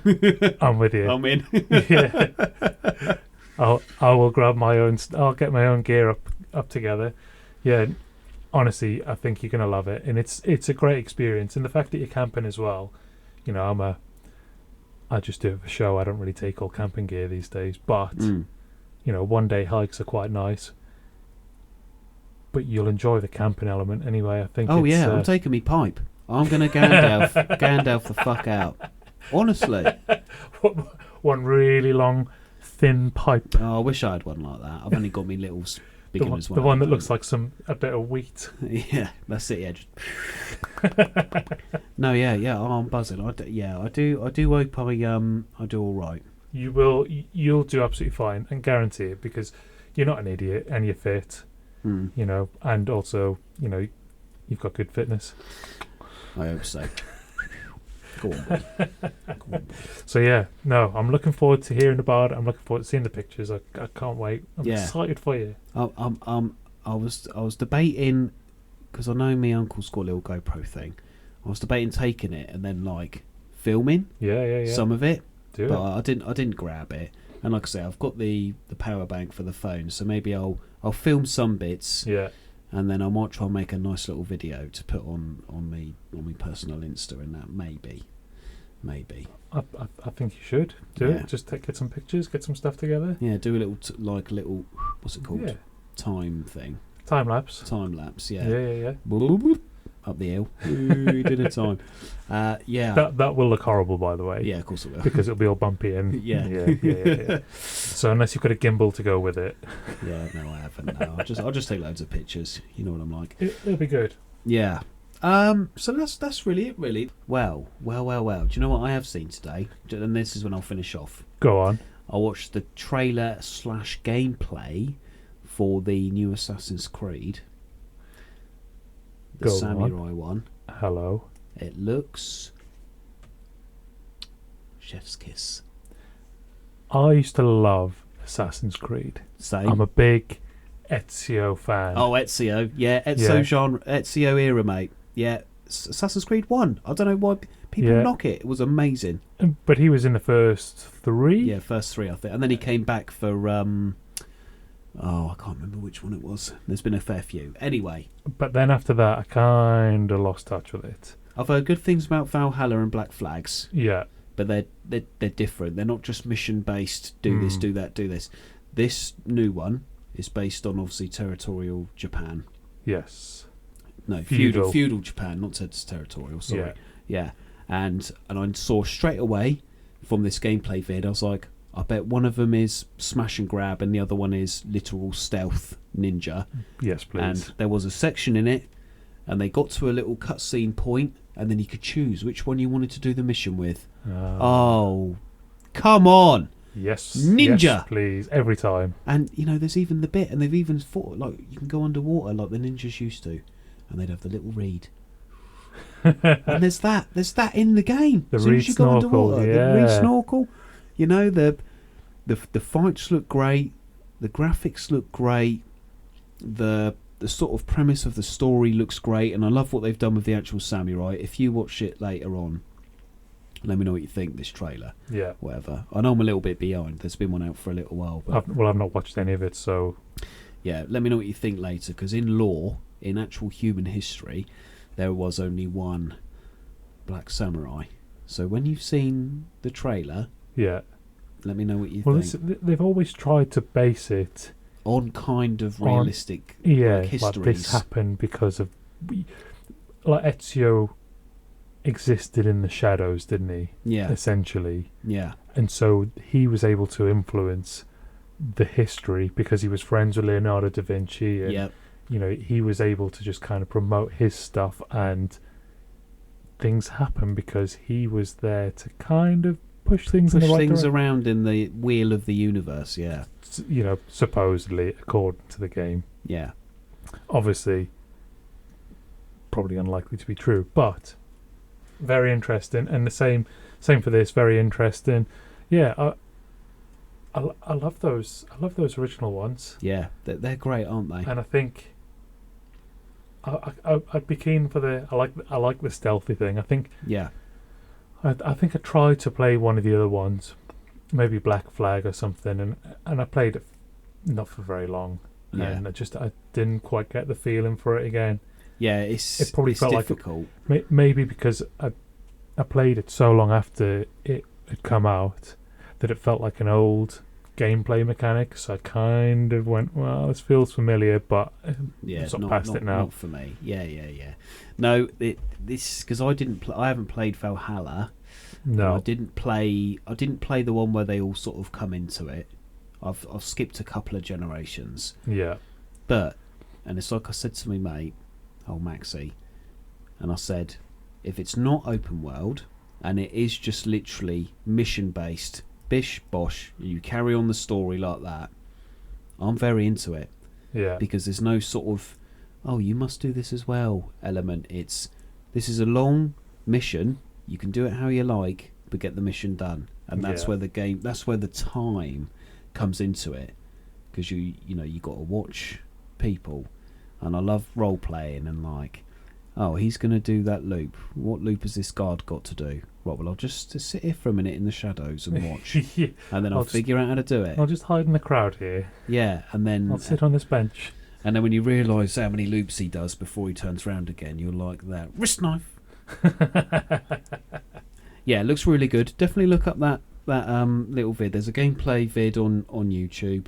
I'm with you. I'm in." Yeah. I will grab my own. I'll get my own gear up together. Yeah. Honestly, I think you're going to love it, and it's a great experience. And the fact that you're camping as well, I just do it for show. I don't really take all camping gear these days, but 1 day hikes are quite nice. But you'll enjoy the camping element anyway. I think. Oh yeah, I'm taking me pipe. I'm going to Gandalf the fuck out. Honestly, one really long, thin pipe. Oh, I wish I had one like that. I've only got me little. The one that looks like a bit of wheat. Yeah, that's it. Yeah. No, yeah. Oh, I'm buzzing. I do hope I do all right. You'll do absolutely fine, and guarantee it because you're not an idiot and you're fit. And also you've got good fitness. I hope so. Go on. So yeah, no, I'm looking forward to hearing about it. I'm looking forward to seeing the pictures. I can't wait. I'm excited for you. I was debating because I know my uncle's got a little GoPro thing. I was debating taking it and then filming. Yeah. Some of it, but I didn't grab it. And like I say, I've got the power bank for the phone, so maybe I'll film some bits. Yeah. And then I might try and make a nice little video to put on me personal Insta and that maybe. I think you should do it. Just get some pictures, get some stuff together. Yeah, do a little what's it called? Yeah. Time thing. Time lapse. Yeah. Yeah. Up the hill. Ooh, dinner time. Yeah. That will look horrible, by the way. Yeah, of course it will. Because it'll be all bumpy and yeah. So unless you've got a gimbal to go with it. Yeah, no, I haven't. No, I'll just take loads of pictures. You know what I'm like. It'll be good. Yeah. So that's really it, really. Well. Do you know what I have seen today? And this is when I'll finish off. Go on. I watched the trailer / gameplay for the new Assassin's Creed. the samurai one. Hello. It looks chef's kiss. I used to love Assassin's Creed. Same. I'm a big Ezio fan. Oh, Ezio. Yeah, Ezio era, mate. Yeah, Assassin's Creed 1. I don't know why people knock it. It was amazing. But he was in the first 3? Yeah, first 3, I think. And then he came back for... I can't remember which one it was. There's been a fair few. Anyway. But then after that, I kind of lost touch with it. I've heard good things about Valhalla and Black Flags. Yeah. But they're different. They're not just mission-based, do this, do that, do this. This new one is based on, obviously, territorial Japan. Yes. No, feudal Japan, not territorial, sorry. Yeah. And I saw straight away from this gameplay vid, I was like, I bet one of them is smash and grab and the other one is literal stealth ninja. Yes, please. And there was a section in it and they got to a little cutscene point and then you could choose which one you wanted to do the mission with. Oh, come on! Yes, ninja, yes, please, every time. And there's even the bit, and they've even thought like you can go underwater like the ninjas used to, and they'd have the little reed. And there's that in the game. The as soon reed as you go snorkel, underwater, the reed snorkel. The fights look great, the graphics look great, the sort of premise of the story looks great, and I love what they've done with the actual samurai. If you watch it later on, let me know what you think, this trailer. Yeah. Whatever. I know I'm a little bit behind. There's been one out for a little while. But I've not watched any of it, so... Yeah, let me know what you think later, because in lore, in actual human history, there was only one black samurai. So when you've seen the trailer... Yeah. Let me know what you think. They've always tried to base it... on kind of realistic histories. Like this happened because of... Like Ezio... existed in the shadows, didn't he? Yeah. Essentially. Yeah. And so he was able to influence the history because he was friends with Leonardo da Vinci and he was able to just kind of promote his stuff, and things happen because he was there to kind of push things around in the wheel of the universe, supposedly, according to the game. Yeah. Obviously probably unlikely to be true, but very interesting, and the same for this. Very interesting. Yeah, I love those. I love those original ones. Yeah, they're great, aren't they? And I think I'd be keen for the. I like the stealthy thing. I think. Yeah. I think I tried to play one of the other ones, maybe Black Flag or something, and I played it not for very long, and I didn't quite get the feeling for it again. Yeah, it probably felt difficult. Like maybe because I played it so long after it had come out that it felt like an old gameplay mechanic. So I kind of went, well, this feels familiar, but sort of past it now. Not for me. Yeah. No, this because I haven't played Valhalla. No, I didn't play the one where they all sort of come into it. I've skipped a couple of generations. Yeah, and it's like I said to me, mate. Old Maxi, and I said, if it's not open world and it is just literally mission based, bish bosh, you carry on the story like that, I'm very into it. Yeah, because there's no sort of you must do this as well element. This is a long mission, you can do it how you like, but get the mission done, and that's where the time comes into it, because you got to watch people. And I love role playing and he's going to do that loop. What loop has this guard got to do? Right, well, I'll just sit here for a minute in the shadows and watch. And then I'll figure out how to do it. I'll just hide in the crowd here. Yeah, and then... I'll sit on this bench. And then when you realise how many loops he does before he turns round again, you're like that. Wrist knife! Yeah, it looks really good. Definitely look up that little vid. There's a gameplay vid on YouTube.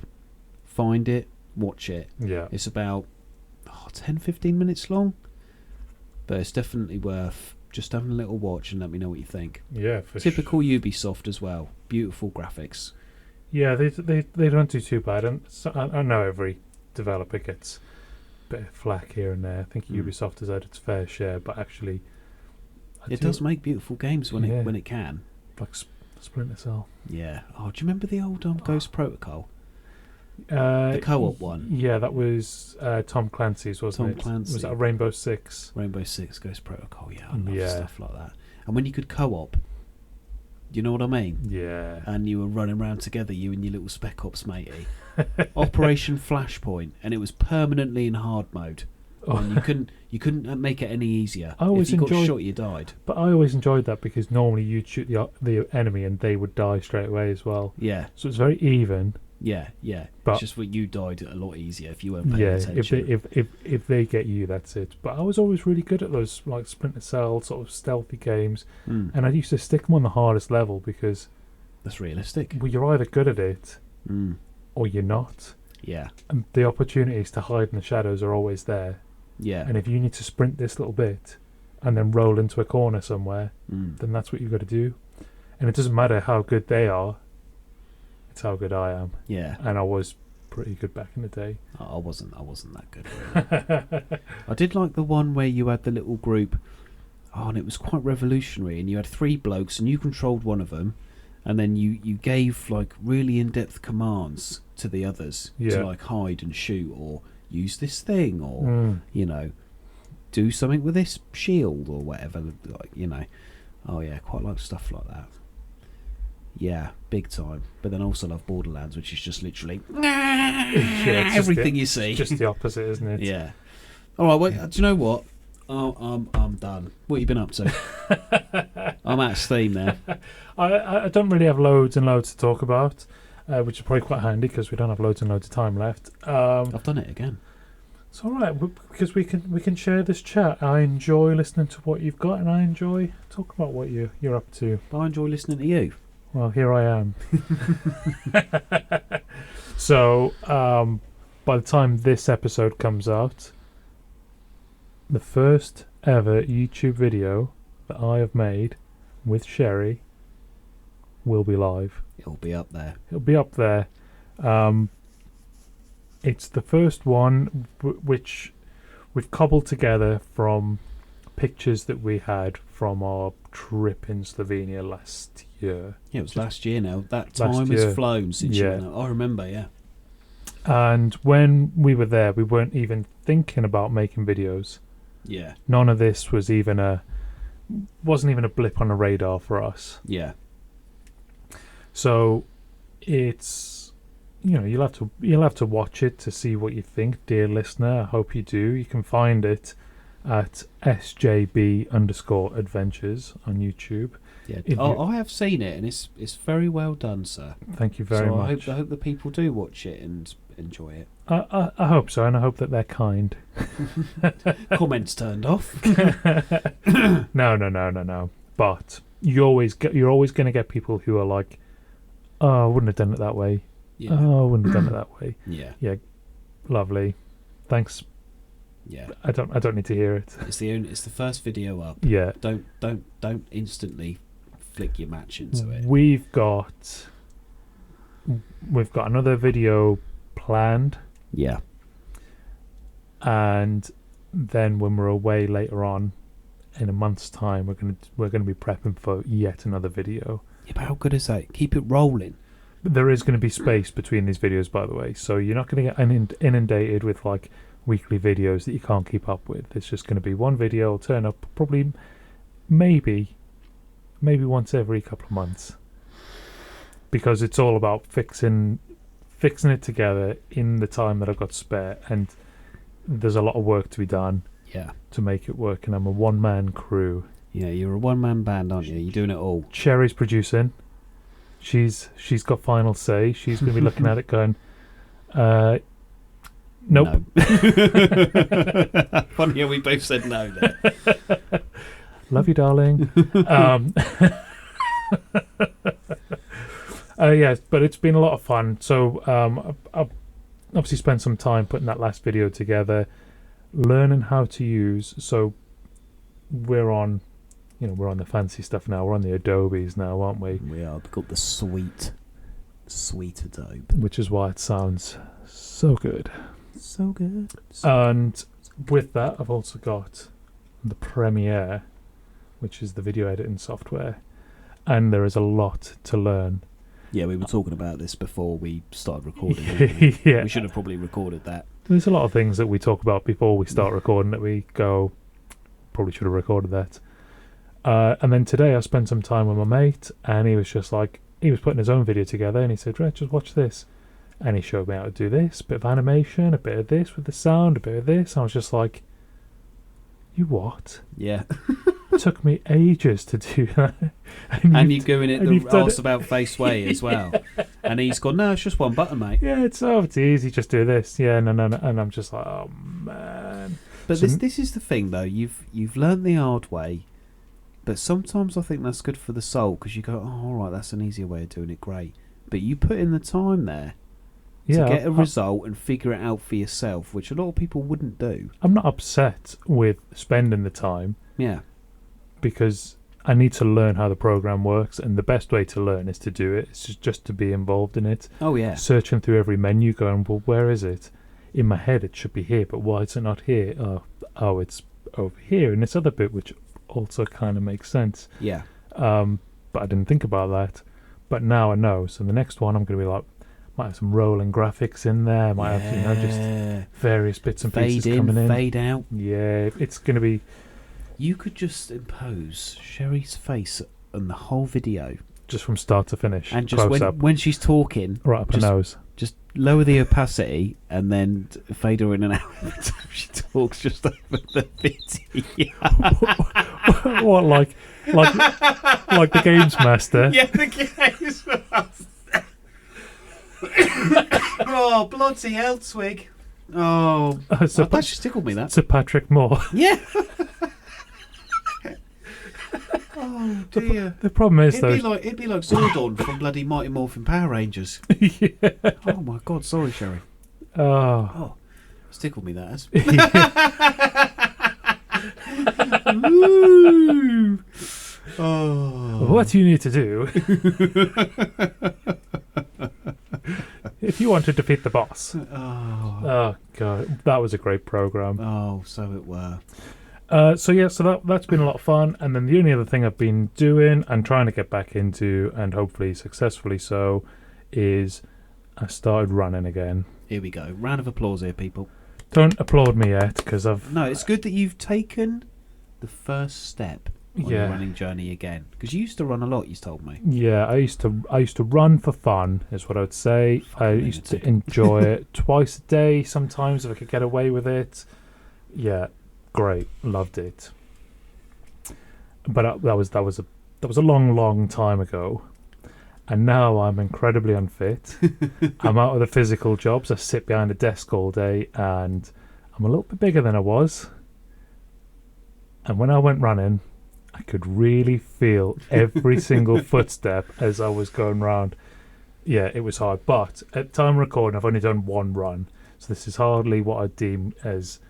Find it, watch it. Yeah. It's about... 10-15 minutes long, but it's definitely worth just having a little watch and let me know what you think. Yeah, typical Ubisoft as well. Beautiful graphics. Yeah, they don't do too bad, and I know every developer gets a bit of flack here and there. I think Ubisoft has had its fair share, but actually it does make beautiful games when it can. Like Splinter Cell. Yeah. Oh, do you remember the old Ghost Protocol? The co-op one. Yeah, that was Tom Clancy's, wasn't it? Tom Clancy. Was that a Rainbow Six? Rainbow Six Ghost Protocol. Yeah, I love Yeah. stuff like that. And when you could co-op, you know what I mean? Yeah. And you were running around together, you and your little Spec Ops matey. Operation Flashpoint, and it was permanently in hard mode. And you couldn't make it any easier. If you got shot, you died. But I always enjoyed that because normally you'd shoot the enemy and they would die straight away as well. Yeah. So it's very even. Yeah. But it's just what you died a lot easier if you weren't paying attention. If they get you, that's it. But I was always really good at those like Splinter Cell sort of stealthy games, and I used to stick them on the hardest level because that's realistic. Well, you're either good at it or you're not. Yeah. And the opportunities to hide in the shadows are always there. Yeah. And if you need to sprint this little bit and then roll into a corner somewhere, then that's what you've got to do. And it doesn't matter how good they are, it's how good I am. Yeah. And I was pretty good back in the day. I wasn't that good, really. I did like the one where you had the little group, and it was quite revolutionary, and you had 3 blokes and you controlled one of them, and then you gave like really in-depth commands to the others to like hide and shoot or use this thing or do something with this shield or whatever, like quite like stuff like that. Yeah, big time. But then I also love Borderlands, which is just literally everything you see. Just the opposite, isn't it? Yeah. All right. Well, do you know what? I'm done. What have you been up to? I'm out of steam now. I don't really have loads and loads to talk about, which is probably quite handy because we don't have loads and loads of time left. I've done it again. It's all right because we can share this chat. I enjoy listening to what you've got, and I enjoy talking about what you're up to. But I enjoy listening to you. Well, here I am. So, by the time this episode comes out, the first ever YouTube video that I have made with Sherry will be live. It'll be up there. It'll be up there. It's the first one which we've cobbled together from pictures that we had from our trip in Slovenia last year. Yeah, it was last year now. That time has flown since you went out. I remember, yeah. And when we were there, we weren't even thinking about making videos. Yeah. None of this wasn't even a blip on the radar for us. Yeah. So it's you'll have to watch it to see what you think, dear listener. I hope you do. You can find it at SJB_adventures on YouTube. Yeah. I have seen it, and it's very well done, sir. Thank you very much. I hope the people do watch it and enjoy it. I hope so, and I hope that they're kind. Comments turned off. No. But you're always going to get people who are like, "Oh, I wouldn't have done it that way." Yeah. Oh, I wouldn't have done it that way. Yeah. Yeah. Lovely. Thanks. Yeah. I don't need to hear it. It's the first video up. Yeah. Don't instantly flick your match into it. We've got another video planned. Yeah. And then when we're away later on in a month's time, we're gonna be prepping for yet another video. Yeah, but how good is that? Keep it rolling. But there is going to be space between these videos, by the way, so you're not going to get inundated with like weekly videos that you can't keep up with. It's just going to be one video will turn up probably maybe once every couple of months, because it's all about fixing it together in the time that I've got spare, and there's a lot of work to be done to make it work, and I'm a one-man crew. Yeah, you're a one-man band, aren't you? You're doing it all. Cherry's producing. She's got final say. She's going to be looking at it going, nope. No. Funny how we both said no there. Love you, darling. Yes, but it's been a lot of fun. So I've obviously spent some time putting that last video together, learning how to use. So we're on the fancy stuff now. We're on the Adobes now, aren't we? We are. We've got the sweet Adobe. Which is why it sounds so good. So good. And with that, I've also got the Premiere, which is the video editing software. And there is a lot to learn. Yeah, we were talking about this before we started recording. Weren't we? Yeah. We should have probably recorded that. There's a lot of things that we talk about before we start recording that we go, probably should have recorded that. And then today I spent some time with my mate, and he was just like, he was putting his own video together, and he said, "Right, just watch this." And he showed me how to do this, a bit of animation, a bit of this with the sound, a bit of this. I was just like, you what? Yeah. It took me ages to do that. And you're going it the arse about face way as well. Yeah. And he's gone, no, it's just one button, mate. Yeah, it's easy, just do this. Yeah, no. And I'm just like, oh, man. But this is the thing, though. You've learned the hard way. But sometimes I think that's good for the soul, because you go, oh, all right, that's an easier way of doing it, great. But you put in the time there to get a result and figure it out for yourself, which a lot of people wouldn't do. I'm not upset with spending the time. Yeah. Because I need to learn how the program works, and the best way to learn is to do it. It's just to be involved in it. Oh, yeah. Searching through every menu, going, well, where is it? In my head, it should be here, but why is it not here? Oh, it's over here in this other bit, which also kind of makes sense. Yeah. But I didn't think about that. But now I know. So the next one, I'm going to be like, might have some rolling graphics in there. Might have, just various bits and pieces coming in. Fade out. Yeah, it's going to be. You could just impose Sherry's face on the whole video, just from start to finish, and just when she's talking, right up her nose. Just lower the opacity and then fade her in and out every time she talks, just over the video. What, like the Games Master? Yeah, the Games Master. Oh, bloody hell, Twig. Oh, that just tickled me, that. Sir Patrick Moore. Yeah. Oh dear. The problem is, it'd be like Zordon from bloody Mighty Morphin Power Rangers. Yeah. Oh my God, sorry, Sherry. Oh, it's tickled me, that has. Oh. What you need to do, if you want to defeat the boss. Oh God, that was a great program. Oh, so it were. So that's been a lot of fun. And then the only other thing I've been doing and trying to get back into, and hopefully successfully so, is I started running again. Here we go. Round of applause here, people. Don't applaud me yet, because I've... No, it's good that you've taken the first step on your running journey again. Because you used to run a lot, you told me. Yeah, I used to run for fun, is what I would say. I used to enjoy it twice a day sometimes, if I could get away with it. Yeah. Great, loved it. But that was a long time ago, and now I'm incredibly unfit. I'm out of the physical jobs. I sit behind a desk all day, and I'm a little bit bigger than I was. And when I went running, I could really feel every single footstep as I was going round. Yeah, it was hard. But at time of recording, I've only done one run, so this is hardly what I deem as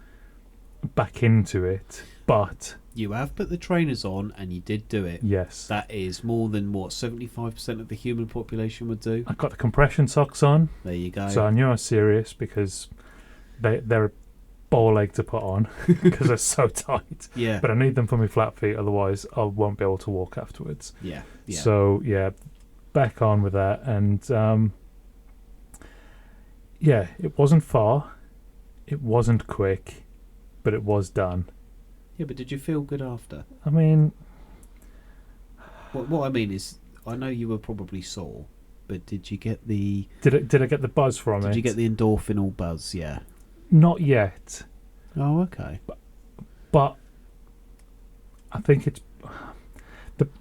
back into it, but you have put the trainers on and you did do it. Yes, that is more than what 75% of the human population would do. I got the compression socks on. There you go. So I knew I was serious, because they're a ball ache to put on because they're so tight. Yeah, but I need them for my flat feet, otherwise I won't be able to walk afterwards. Yeah. So yeah, back on with that, and yeah, it wasn't far, it wasn't quick, but it was done. Yeah, but did you feel good after? I mean... What I mean is, I know you were probably sore, but did you get the... Did I get the buzz from it? Did you get the endorphinal buzz, yeah? Not yet. Oh, okay. But I think it's...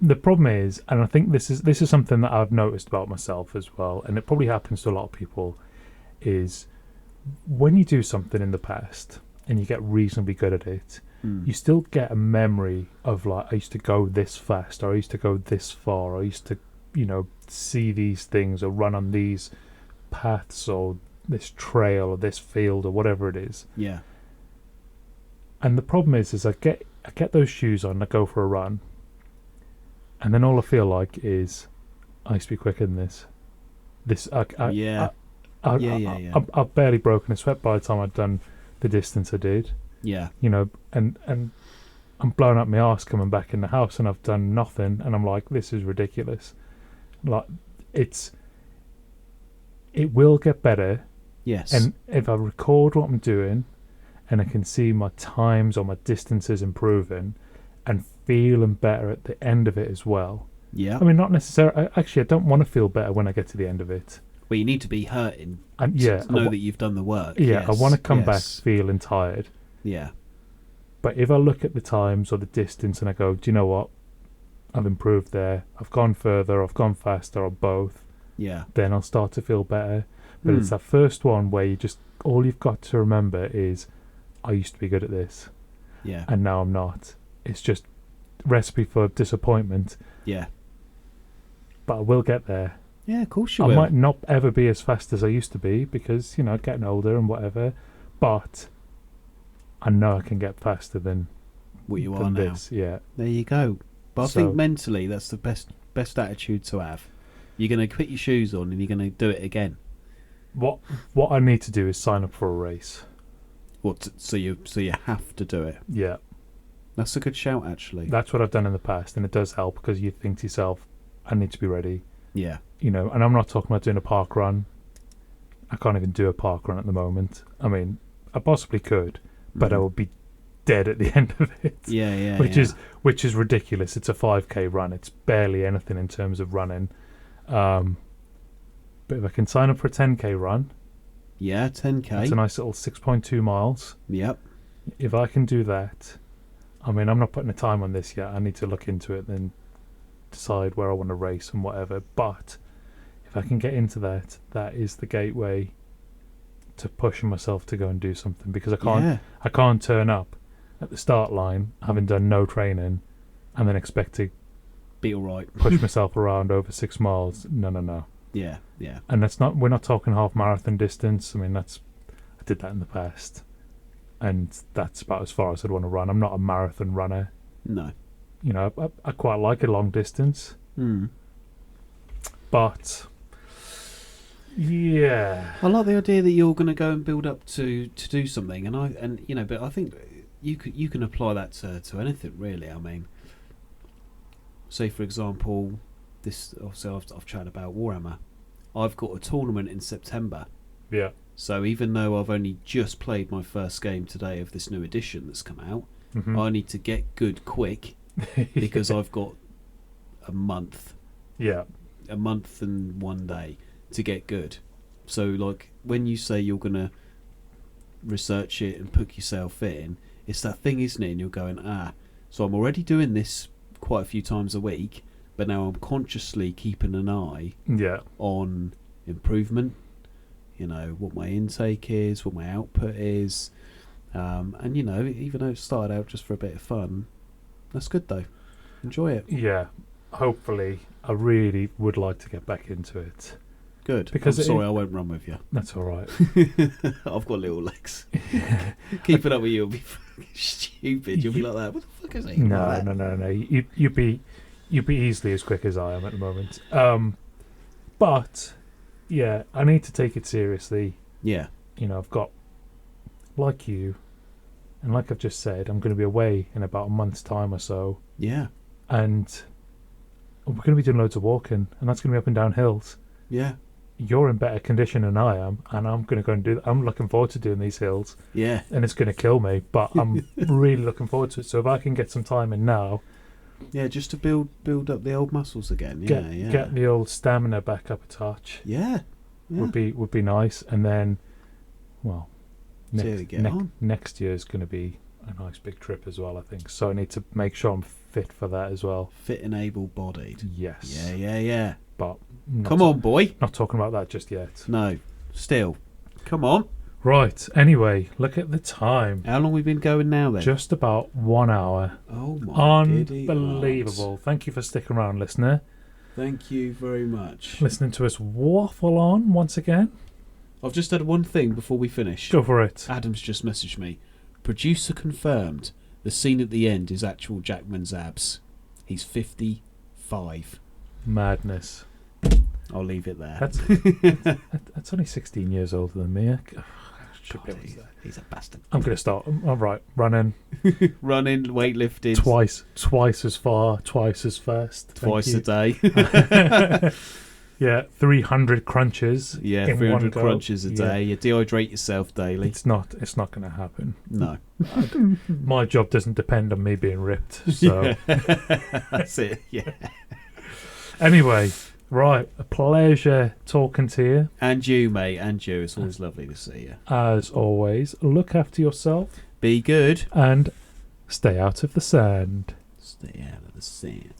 The problem is, and I think this is something that I've noticed about myself as well, and it probably happens to a lot of people, is when you do something in the past and you get reasonably good at it, you still get a memory of, like, I used to go this fast, or I used to go this far, or I used to, see these things, or run on these paths, or this trail, or this field, or whatever it is. Yeah. And the problem is I get those shoes on, I go for a run, and then all I feel like is, I used to be quicker than this. I've barely broken a sweat by the time I'd done the distance I did. Yeah. And I'm blowing up my arse coming back in the house, and I've done nothing, and I'm like, this is ridiculous. Like, it's it will get better. Yes. And if I record what I'm doing and I can see my times or my distances improving and feeling better at the end of it as well. Yeah. I mean, not necessarily. Actually, I don't want to feel better when I get to the end of it. Well, you need to be hurting And to know that you've done the work. Yeah, Yes. I want to come yes. back feeling tired. Yeah. But if I look at the times or the distance and I go, do you know what? I've improved there. I've gone further. I've gone faster, or both. Yeah. Then I'll start to feel better. But it's that first one where you just, all you've got to remember is, I used to be good at this. Yeah. And now I'm not. It's just recipe for disappointment. Yeah. But I will get there. Yeah, of course you I will. might not ever be as fast as I used to be because, you know, getting older and whatever. But I know I can get faster than what you are now. This. Yeah. There you go. But I think mentally that's the best attitude to have. You're going to put your shoes on and you're going to do it again. What I need to do is sign up for a race. So you have to do it. Yeah. That's a good shout, actually. That's what I've done in the past, and it does help because you think to yourself, I need to be ready. Yeah. You know, and I'm not talking about doing a park run. I can't even do a park run at the moment. I mean, I possibly could, but I would be dead at the end of it. Yeah. Which is ridiculous. It's a 5k run. It's barely anything in terms of running. But if I can sign up for a 10k run, 10k. It's a nice little 6.2 miles. Yep. If I can do that, I mean, I'm not putting a time on this yet. I need to look into it and decide where I want to race and whatever. But if I can get into that, that is the gateway to pushing myself to go and do something, because I can't turn up at the start line having done no training and then expect to be all right, push myself around over 6 miles. No. Yeah. And we're not talking half marathon distance. I mean, I did that in the past, and that's about as far as I'd want to run. I'm not a marathon runner. No. You know, I quite like a long distance. But yeah, I like the idea that you're going to go and build up to do something, and you know, but I think you can apply that to anything really. I mean, say for example, this obviously I've chatted about Warhammer. I've got a tournament in September. Yeah. So even though I've only just played my first game today of this new edition that's come out, I need to get good quick because I've got a month. Yeah. A month and 1 day to get good. So like when you say you're going to research it and put yourself in, it's that thing, isn't it? And you're going, so I'm already doing this quite a few times a week, but now I'm consciously keeping an eye on improvement, you know, what my intake is, what my output is, and you know, even though it started out just for a bit of fun, that's good though. Enjoy it. Yeah, hopefully. I really would like to get back into it. Good. Because I'm sorry, I won't run with you. That's all right. I've got little legs. Keeping up with you will be fucking stupid. You'll be like that. What the fuck is he? No. You'd be easily as quick as I am at the moment. But yeah, I need to take it seriously. Yeah. You know, I've got, like you, and like I've just said, I'm going to be away in about a month's time or so. Yeah. And we're going to be doing loads of walking, and that's going to be up and down hills. Yeah. You're in better condition than I am, and I'm going to go and do that. I'm looking forward to doing these hills. Yeah. And it's going to kill me, but I'm really looking forward to it. So if I can get some time in now. Yeah, just to build up the old muscles again. Yeah, Get the old stamina back up a touch. Yeah. Would be nice. And then, well, next year is going to be a nice big trip as well, I think. So I need to make sure I'm fit for that as well. Fit and able-bodied. Yes. Yeah. But come on, boy. Not talking about that just yet. No. Still. Come on. Right. Anyway, look at the time. How long we been going now then? Just about 1 hour. Oh my Unbelievable. Thank you for sticking around, listener. Thank you very much. Listening to us waffle on once again. I've just had one thing before we finish. Go for it. Adam's just messaged me. Producer confirmed the scene at the end is actual Jackman's abs. He's 55. Madness. I'll leave it there. That's only 16 years older than me. He's a bastard. I'm going to start. All right, running. Running, weightlifting. Twice as far, twice as fast. Twice a day. Yeah, 300 crunches. Yeah, in 300 one go. crunches a day. You dehydrate yourself daily. It's not going to happen. No. My job doesn't depend on me being ripped. So That's it. Yeah. Anyway, right, a pleasure talking to you. And you, mate, and you. It's always lovely to see you. As always, look after yourself. Be good. And stay out of the sand. Stay out of the sand.